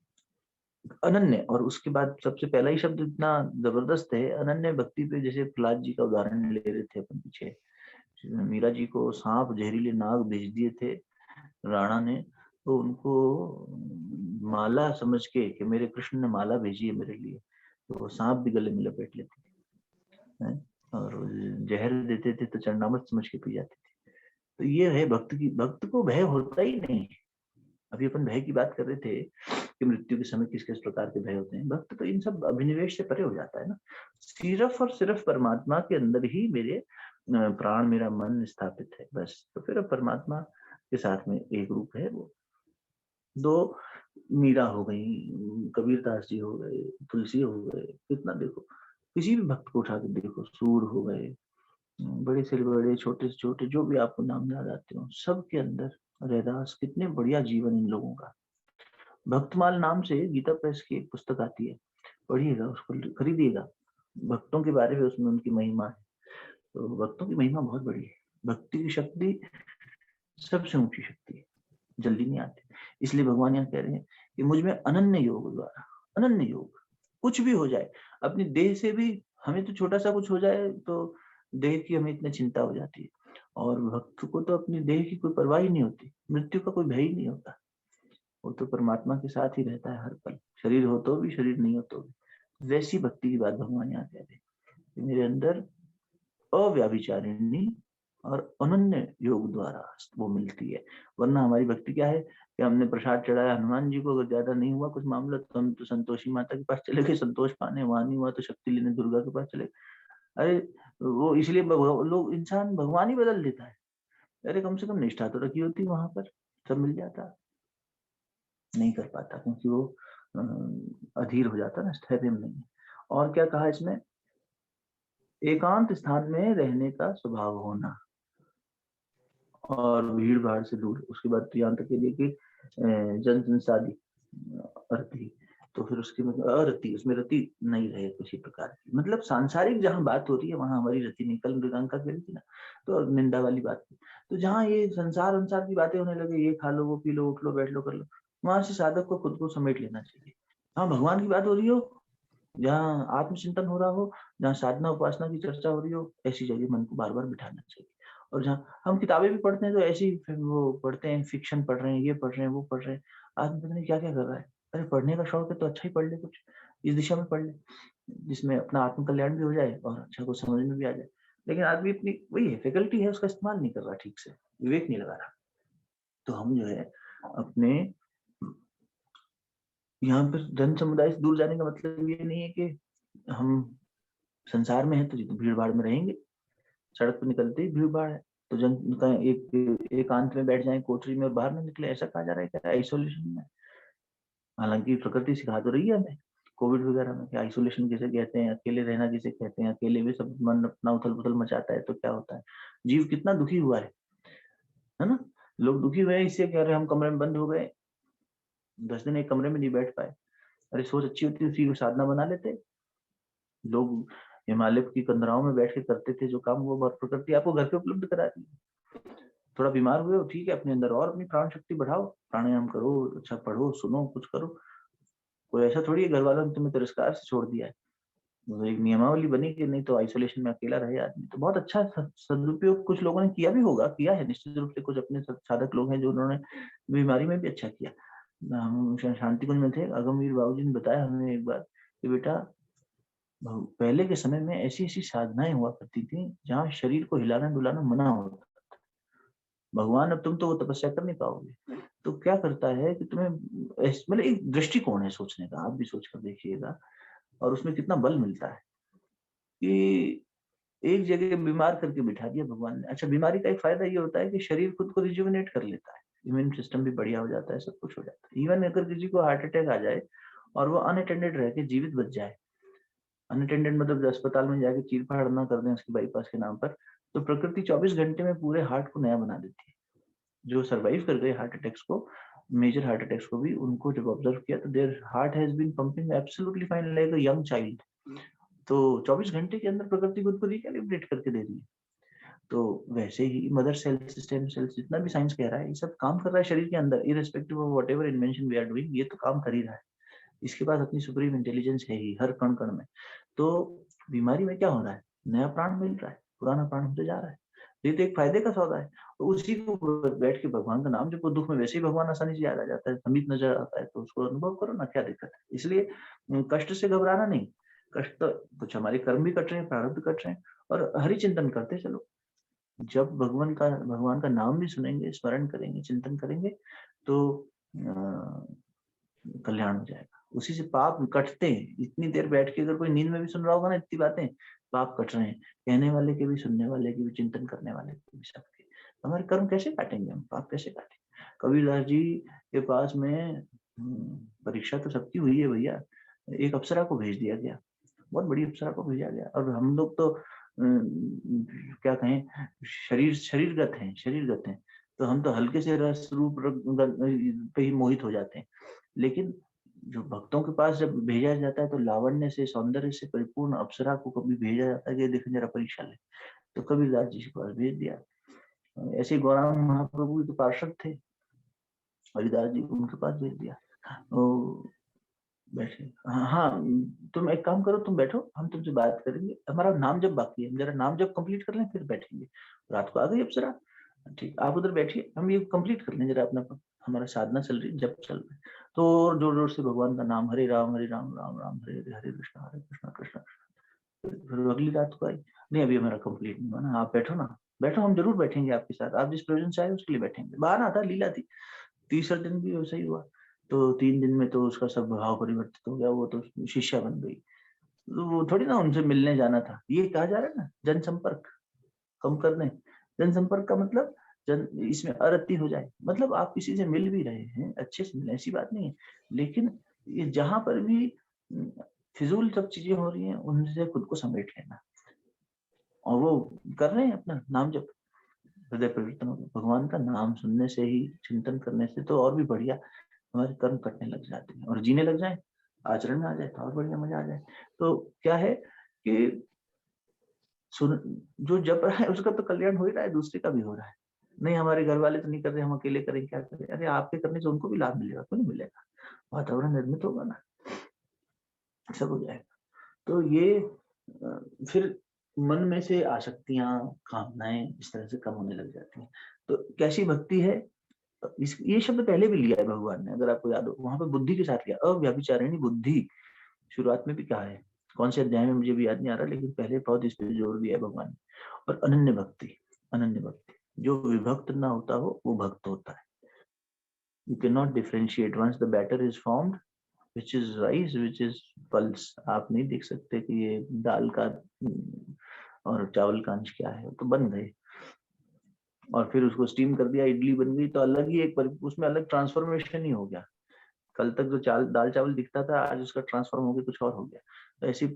अनन्य। और उसके बाद सबसे पहला ही शब्द इतना जबरदस्त है अनन्य भक्ति पे। जैसे प्रहलाद जी का उदाहरण ले रहे थे अपन पीछे, मीरा जी को सांप, जहरीले नाग भेज दिए थे राणा ने, तो उनको माला समझ के कि मेरे कृष्ण ने माला भेजी है मेरे लिए, तो वो सांप भी गले में लपेट लेते थे, और जहर देते थे तो चरणामृत समझ के पी जाते थे। तो ये है भक्त की, भक्त को भय होता ही नहीं। अभी अपन भय की बात कर रहे थे कि मृत्यु के समय किस किस प्रकार के भय होते हैं। भक्त तो इन सब अभिनिवेश से परे हो जाता है ना, सिर्फ और सिर्फ परमात्मा के अंदर ही मेरे प्राण, मेरा मन स्थापित है, बस। तो फिर परमात्मा के साथ में एक रूप है वो। दो मीरा हो गई, कबीरदास जी हो गए, तुलसी हो गए, कितना देखो, किसी भी भक्त को उठा के देखो, सूर हो गए, बड़े से बड़े, छोटे से छोटे, जो भी आपको नाम याद आते हो, सबके अंदर रैदास। कितने बढ़िया जीवन इन लोगों का। भक्तमाल नाम से गीता प्रेस की एक पुस्तक आती है, पढ़िएगा, उसको खरीदिएगा। भक्तों के बारे में उसमें उनकी महिमा है। तो भक्तों की महिमा बहुत बड़ी है। भक्ति की शक्ति सबसे ऊंची शक्ति है, जल्दी नहीं आती। इसलिए भगवान यहाँ कह रहे हैं कि मुझ में अनन्य योग द्वारा, अनन्य योग, कुछ भी हो जाए, अपनी देह से भी हमें तो छोटा सा कुछ हो जाए तो देह की हमें इतनी चिंता हो जाती है, और भक्त को तो अपनी देह की कोई परवाह ही नहीं होती, मृत्यु का कोई भय ही नहीं होता। वो तो परमात्मा के साथ ही रहता है हर पल, शरीर हो तो भी, शरीर नहीं हो तो भी। वैसी भक्ति की बात भगवान यहाँ कह रहे हैं, मेरे अंदर अव्यभिचारिणी और अनन्य योग द्वारा वो मिलती है। वरना हमारी भक्ति क्या है कि हमने प्रसाद चढ़ाया हनुमान जी को, अगर ज्यादा नहीं हुआ कुछ मामला तो हम तो संतोषी माता के पास चले गए संतोष पाने, वहां नहीं हुआ तो शक्ति लेने दुर्गा के पास चले। अरे वो इसलिए लोग, इंसान भगवान ही बदल देता है। अरे कम से कम निष्ठा तो रखी होती, वहां पर सब मिल जाता, नहीं कर पाता क्योंकि वो अधीर हो जाता ना, स्थैर्य में नहीं। और क्या कहा इसमें, एकांत स्थान में रहने का स्वभाव होना और भीड़ भाड़ से दूर। उसके बाद तो यहाँ तक के लिए कि जन संसादी अरति, तो फिर उसकी मतलब अरति, उसमें रति नहीं रहे किसी प्रकार की, मतलब सांसारिक जहाँ बात हो रही है वहां हमारी रति नहीं। कल मृगांका कह रही थी ना, तो निंदा वाली बात थी। तो जहाँ ये संसार की बातें होने लगे, ये खा लो, वो पी लो, उठ लो, बैठ लो, कर लो, वहां से साधक को खुद को समेट लेना चाहिए। हाँ, भगवान की बात हो रही हो, जहाँ आत्मचिंतन हो रहा हो, जहाँ साधना उपासना की चर्चा हो रही हो, ऐसी जगह मन को बार बार बिठाना चाहिए। और जहाँ हम किताबें भी पढ़ते हैं तो ऐसी वो पढ़ते हैं, फिक्शन पढ़ रहे हैं, ये पढ़ रहे हैं, वो पढ़ रहे हैं, आदमी पता नहीं क्या क्या कर रहा है। अरे पढ़ने का शौक है तो अच्छा ही पढ़ ले, कुछ इस दिशा में पढ़ ले जिसमें अपना आत्म कल्याण भी हो जाए और अच्छा कुछ समझ में भी आ जाए। लेकिन आदमी अपनी वही है, फैकल्टी है, उसका इस्तेमाल नहीं कर रहा ठीक से, विवेक नहीं लगा रहा। तो हम जो है अपने यहाँ पर जन समुदाय से दूर जाने का मतलब ये नहीं है कि हम संसार में है तो भीड़ भाड़ में रहेंगे, सड़क पर निकलते ही भीड़ भाड़ है, तो जन एक एकांत में बैठ जाए कोठरी में और बाहर न निकले, ऐसा कहा जा रहा है क्या आइसोलेशन में? हालांकि प्रकृति सिखा तो रही है हमें कोविड वगैरह में कि आइसोलेशन किसे कहते हैं, अकेले रहना किसे कहते हैं, अकेले भी सब मन अपना उथल पुथल मचाता है तो क्या होता है, जीव कितना दुखी हुआ है ना। लोग दुखी हुए इससे कह रहे हम कमरे में बंद हो गए, 10 दिन एक कमरे में नहीं बैठ पाए। अरे सोच अच्छी होती उसी को साधना बना लेते। लोग हिमालय की कंदराओं में बैठ के करते थे जो काम, वो प्रकृति आपको घर पे उपलब्ध करा दी। थोड़ा बीमार हुए हो ठीक है, अपने अंदर और अपनी प्राण शक्ति बढ़ाओ, प्राणायाम करो, अच्छा पढ़ो, सुनो, कुछ करो। कोई ऐसा थोड़ी है घर वालों ने तुम्हें तिरस्कार से छोड़ दिया है, तो एक नियमावली बनी कि नहीं तो आइसोलेशन में अकेला रहे आदमी। तो बहुत अच्छा सदुपयोग कुछ लोगों ने किया भी होगा, किया है निश्चित रूप से। कुछ अपने साधक लोग हैं जो उन्होंने बीमारी में भी अच्छा किया। हम शांति कुंज में थे, अगमवीर बाबू जी ने बताया हमें एक बार कि बेटा पहले के समय में ऐसी ऐसी साधनाएं हुआ करती थी जहाँ शरीर को हिलाना डुलाना मना होता। भगवान अब तुम तो वो तपस्या कर नहीं पाओगे, तो क्या करता है कि तुम्हें मतलब एक दृष्टिकोण है सोचने का, आप भी सोच कर देखिएगा, और उसमें कितना बल मिलता है कि एक जगह बीमार करके बिठा दिया भगवान ने। अच्छा, बीमारी का एक फायदा ये होता है कि शरीर खुद को रिजुविनेट कर लेता है, इम्यून सिस्टम भी बढ़िया हो जाता है, सब कुछ हो जाता है। इवन अगर किसी को हार्ट अटैक आ जाए और वो अनअटेंडेड रह के जीवित बच जाए, अनअटेंडेड मतलब अस्पताल में जाके चीर फाड़ ना कर दें उसकी बाईपास के नाम पर, तो प्रकृति 24 घंटे में पूरे हार्ट को नया बना देती है। जो सर्वाइव कर गए हार्ट अटैक्स को, मेजर हार्ट अटैक्स को भी, उनको जब ऑब्जर्व किया तो their heart has been pumping absolutely fine like a young child. तो 24 घंटे के अंदर प्रकृति खुद को रिकैलिब्रेट करके दे दी है। तो वैसे ही मदर सेल्स, स्टेम सेल्स, जितना भी साइंस कह रहा है, ये सब काम कर रहा है शरीर के अंदर, irrespective of whatever invention we are doing, ये तो काम कर ही रहा है। इसके पास अपनी सुप्रीम इंटेलिजेंस है ही हर कण कण में। तो बीमारी में क्या हो रहा है, नया प्राण मिल रहा है, पुराना प्राण होते जा रहा है। ये तो एक फायदे का सौदा है। तो उसी को बैठ के भगवान का नाम जब दुख में वैसे ही भगवान आसानी से याद आ जाता है, समीप नजर आता है, तो उसको अनुभव करो ना, क्या दिक्कत है। इसलिए कष्ट से घबराना नहीं, कष्ट तो कुछ हमारे कर्म भी कट रहे हैं, प्रारब्ध कट रहे हैं, और हरि चिंतन करते चलो। जब भगवान का नाम भी सुनेंगे, स्मरण करेंगे, चिंतन करेंगे, तो कल्याण हो जाएगा। उसी से पाप कटते हैं। इतनी देर बैठ के अगर कोई नींद में भी सुन रहा होगा ना इतनी बातें, पाप कट रहे हैं, कहने वाले के भी, सुनने वाले के भी, चिंतन करने वाले के भी, सबके। हमारे कर्म कैसे काटेंगे हम, पाप कैसे काटेंगे? कबीरदास जी के पास में परीक्षा तो सबकी हुई है भैया, एक अप्सरा को भेज दिया गया, बहुत बड़ी अप्सरा को भेजा गया, और हम लोग तो क्या कहें, शरीरगत हैं, तो हम तो हल्के से रस रूप पे ही मोहित हो जाते हैं। लेकिन जो भक्तों के पास जब भेजा जाता है तो लावण्य से, सौंदर्य से परिपूर्ण अप्सरा को कभी भेजा जाता है कि देखो जरा परीक्षा ले, तो कबीरदास जी के पास भेज दिया। ऐसे गौरांग महाप्रभु के पार्षद थे, हरिदास जी, उनके पास भेज दिया। बैठे, हाँ, तुम एक काम करो, तुम बैठो, हम तुमसे बात करेंगे, हमारा नाम जब बाकी है, जरा नाम जब कंप्लीट कर लें फिर बैठेंगे। रात को आ गई अप्सरा, ठीक, आप उधर बैठिए, हम ये कंप्लीट कर लें जरा अपना, हमारा साधना चल रही, जब चल रही। तो जोर जोर से भगवान का नाम, हरे राम राम राम हरे हरे, हरे कृष्ण कृष्ण कृष्ण। फिर अगली रात को आई, नहीं अभी हमारा कंप्लीट नहीं हुआ ना, आप बैठो ना, बैठो, हम जरूर बैठेंगे आपके साथ, आप जिस प्रोविजन से आए उसके लिए बैठेंगे। बहाना था, लीला थी। तीसरा दिन भी वैसा ही हुआ। तो 3 दिन में तो उसका सब भाव परिवर्तित हो गया, वो तो शिष्या बन गई। तो वो थोड़ी ना उनसे मिलने जाना था, ये कहा जा रहा है ना जनसंपर्क कम करने। जनसंपर्क का मतलब इसमें अरति हो जाए, मतलब आप किसी से मिल भी रहे हैं, अच्छे से मिले, ऐसी बात नहीं है, लेकिन ये जहां पर भी फिजूल सब चीजें हो रही हैं उनसे खुद को समेट लेना, और वो कर रहे हैं अपना नाम जप, हृदय परिवर्तन हो गया। भगवान का नाम सुनने से ही, चिंतन करने से तो और भी बढ़िया हमारे कर्म कटने लग जाते हैं, और जीने लग जाए, आचरण में आ जाए तो और बढ़िया मजा आ जाए। तो क्या है कि जो जप रहा है उसका तो कल्याण हो ही रहा है, दूसरे का भी हो रहा है। नहीं हमारे घर वाले तो नहीं कर रहे, हम अकेले करें, क्या करें? अरे आपके करने से उनको भी लाभ मिलेगा, क्यों नहीं मिलेगा? वातावरण निर्मित होगा ना, सब हो जाएगा। तो ये फिर मन में से आसक्तियां, कामनाएं इस तरह से कम होने लग जाती हैं। तो कैसी भक्ति है, ये शब्द पहले भी लिया है भगवान ने, अगर आपको याद हो, वहां पे बुद्धि के साथ लिया, अव्यभिचारिणी बुद्धि, शुरुआत में भी कहा है, कौन से अध्याय में मुझे भी याद नहीं आ रहा, लेकिन पहले बहुत इस पे जोर दिया है भगवान ने। और अनन्य भक्ति, जो विभक्त ना होता हो वो भक्त होता है। You can not differentiate, once the batter is formed which is rice, which is pulse. आप नहीं देख सकते कि ये दाल का और चावल का अंश क्या है, तो बन गए। और फिर उसको स्टीम कर दिया, इडली बन गई, तो अलग ही एक उसमें अलग ट्रांसफॉर्मेशन ही हो गया। कल तक जो दाल चावल दिखता था, आज उसका ट्रांसफॉर्म होकर कुछ और हो गया। तो ऐसी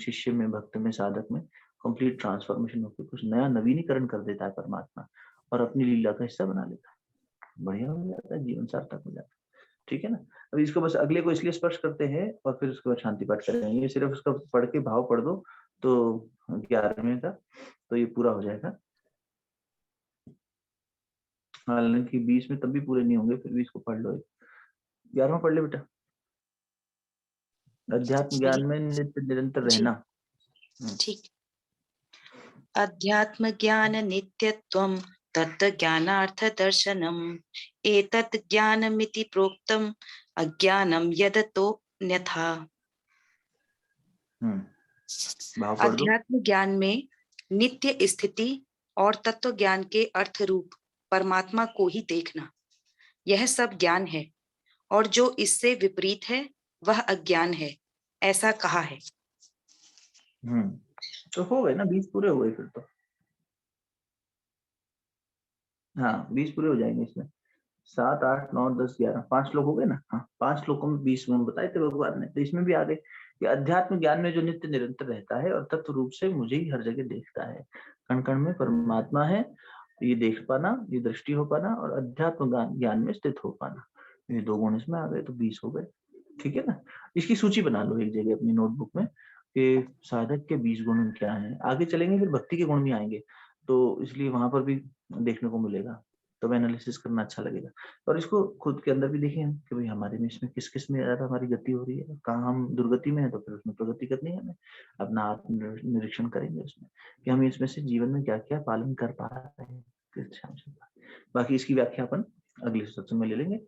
शिष्य में, भक्त में, साधक में कंप्लीट ट्रांसफॉर्मेशन होकर कुछ नया नवीनीकरण कर देता है परमात्मा, और अपनी लीला का हिस्सा बना लेता है। बढ़िया हो जाता है, जीवन सार्थक हो जाता है। ठीक है ना। अभी इसको बस अगले को इसलिए स्पर्श करते हैं और फिर उसके बाद शांति पाठ करेंगे। ये सिर्फ उसका पढ़ के भाव पढ़ दो तो 11वें का तो ये पूरा हो जाएगा। हालांकि 20 में तब भी पूरे नहीं होंगे, फिर भी इसको पढ़ लो। 11वां पढ़ ले बेटा। अध्यात्म ज्ञान में नित्य निरंतर रहना। ठीक। अध्यात्म ज्ञान नित्यत्वं तत्व ज्ञानार्थ दर्शनम एतत् ज्ञानमिति प्रोक्तम अज्ञानम यदतो न्यथा। अध्यात्म ज्ञान में नित्य स्थिति और तत्व ज्ञान के अर्थ रूप परमात्मा को ही देखना, यह सब ज्ञान है, और जो इससे विपरीत है वह अज्ञान है, ऐसा कहा है। तो हो गए ना, 20 पूरे हो गए फिर तो। हाँ 20 पूरे हो जाएंगे इसमें। 7, 8, 9, 10, 11, 5 श्लोक हो गए ना। हाँ 5 श्लोकों में 20 में बताए थे भगवान ने। तो इसमें भी आ गए कि अध्यात्म ज्ञान में जो नित्य निरंतर रहता है और तत्व रूप से मुझे ही हर जगह देखता है, कण कण में परमात्मा है, ये देख पाना, ये दृष्टि हो पाना, और अध्यात्म ज्ञान में स्थित हो पाना, ये 2 गुण इसमें आ गए, तो 20 हो गए। ठीक है ना। इसकी सूची बना लो एक जगह अपनी नोटबुक में कि साधक के 20 गुण क्या है। आगे चलेंगे फिर भक्ति के गुण भी आएंगे, तो इसलिए वहां पर भी देखने को मिलेगा, तो एनालिसिस करना अच्छा लगेगा। और इसको खुद के अंदर भी देखें कि भाई हमारे में इसमें किस किस में ज्यादा हमारी गति हो रही है, कहाँ हम दुर्गति में है, तो फिर उसमें प्रगति करनी है। हमें अपना आत्म निरीक्षण करेंगे उसमें कि हम इसमें से जीवन में क्या क्या पालन कर पा रहे हैं। बाकी इसकी व्याख्या अपन अगले सत्संग में ले लेंगे।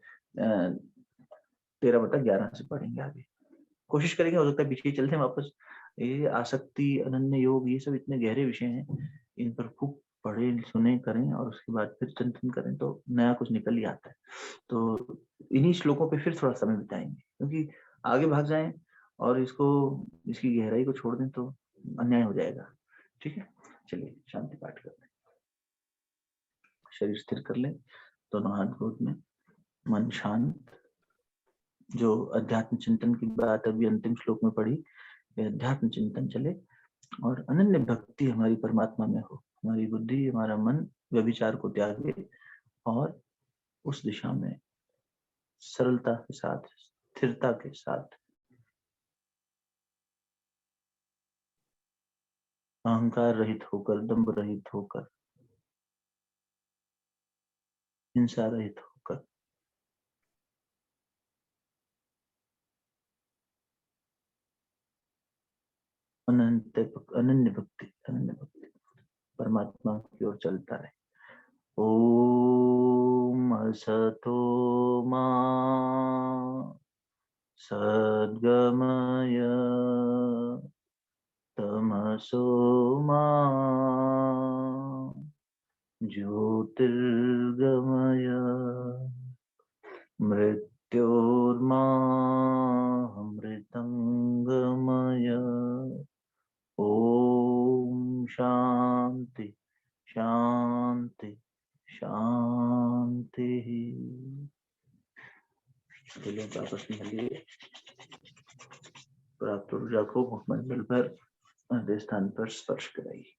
13/11 से पढ़ेंगे आगे, कोशिश करेंगे। हो सकता है बीच ही चलते हैं वापस। ये आसक्ति, अनन्य योग, ये सब इतने गहरे विषय हैं, इन पर खूब पढ़े सुने करें और उसके बाद फिर चिंतन करें तो नया कुछ निकल ही आता है। तो इन्हीं श्लोकों पे फिर थोड़ा समय बिताएंगे, क्योंकि आगे भाग जाएं और इसकी गहराई को छोड़ दें तो अन्याय हो जाएगा। ठीक है, चलिए शांति पाठ करते हैं। शरीर स्थिर कर लें, दोनों हाथ गोद में, मन शांत। जो अध्यात्म चिंतन की बात अभी अंतिम श्लोक में पढ़ी, अध्यात्म चिंतन चले और अनन्य भक्ति हमारी परमात्मा में हो। हमारी बुद्धि, हमारा मन व्यभिचार को त्यागे और उस दिशा में सरलता के साथ, स्थिरता के साथ, अहंकार रहित होकर, दंभ रहित होकर, हिंसा रहित होकर अनन्य भक्ति परमात्मा की ओर चलता रहे। ओम असतो मा सद्गमय तमसो मा ज्योतिर्गमय मृत्योर्मा अमृतंगमय। ओम शांति शांति शांति। आपस में मिलिए, प्राप्त ऊर्जा को मुखमंडल पर हृदय स्थान पर स्पर्श कराइए।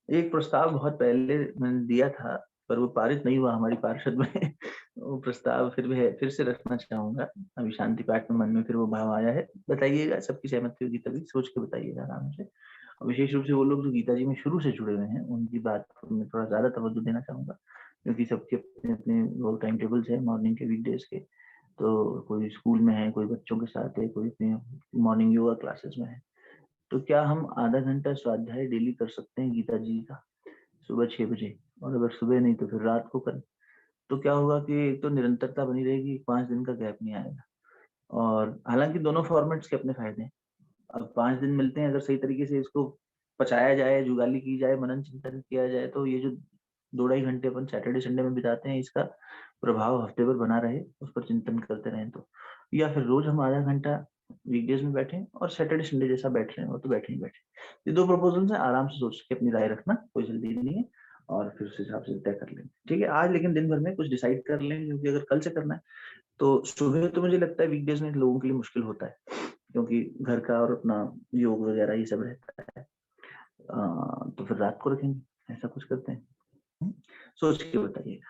एक प्रस्ताव बहुत पहले मैंने दिया था पर वो पारित नहीं हुआ हमारी पार्षद में। वो प्रस्ताव फिर से रखना चाहूंगा। अभी शांति पाठ में मन में फिर वो भाव आया है। बताइएगा, सबकी सहमति होगी तभी, सोच के बताइएगा आराम से। विशेष रूप से वो लोग जो गीता जी में शुरू से जुड़े हुए हैं उनकी बात में थोड़ा ज्यादा तवज्जो देना चाहूंगा, क्योंकि सबके अपने अपने वो टाइम टेबल्स है मॉर्निंग के, वीकडेज के। तो कोई स्कूल में है, कोई बच्चों के साथ है, कोई अपने मॉर्निंग योगा क्लासेस में है। तो क्या हम आधा घंटा स्वाध्याय डेली कर सकते हैं गीता जी का सुबह 6 बजे, और अगर सुबह नहीं तो फिर रात को करें। तो क्या होगा कि एक तो निरंतरता बनी रहेगी, 5 दिन का गैप नहीं आएगा। और हालांकि दोनों फॉर्मेट्स के अपने फायदे हैं। अब 5 दिन मिलते हैं, अगर सही तरीके से इसको पचाया जाए, जुगाली की जाए, मनन चिंतन किया जाए, तो ये जो 2-2.5 घंटे अपन सैटरडे संडे में बिताते हैं, इसका प्रभाव हफ्ते भर बना रहे, उस पर चिंतन करते रहें तो, या फिर रोज हम आधा घंटा वीकडेज में बैठे और सैटरडे संडे जैसा बैठ रहे हैं, वो तो बैठे ही बैठे। ये 2 प्रपोजल है, आराम से सोच के अपनी राय रखना, कोई जल्दी नहीं है, और फिर उस हिसाब से तय कर लेंगे, ठीक है। आज लेकिन दिन भर में कुछ डिसाइड कर लेंगे, क्योंकि अगर कल से करना है तो सुबह तो मुझे लगता है वीकडेज में लोगों के लिए मुश्किल होता है, क्योंकि घर का और अपना योग वगैरह ये सब रहता है। तो फिर रात को रखेंगे, ऐसा कुछ करते हैं, सोच के बताइएगा।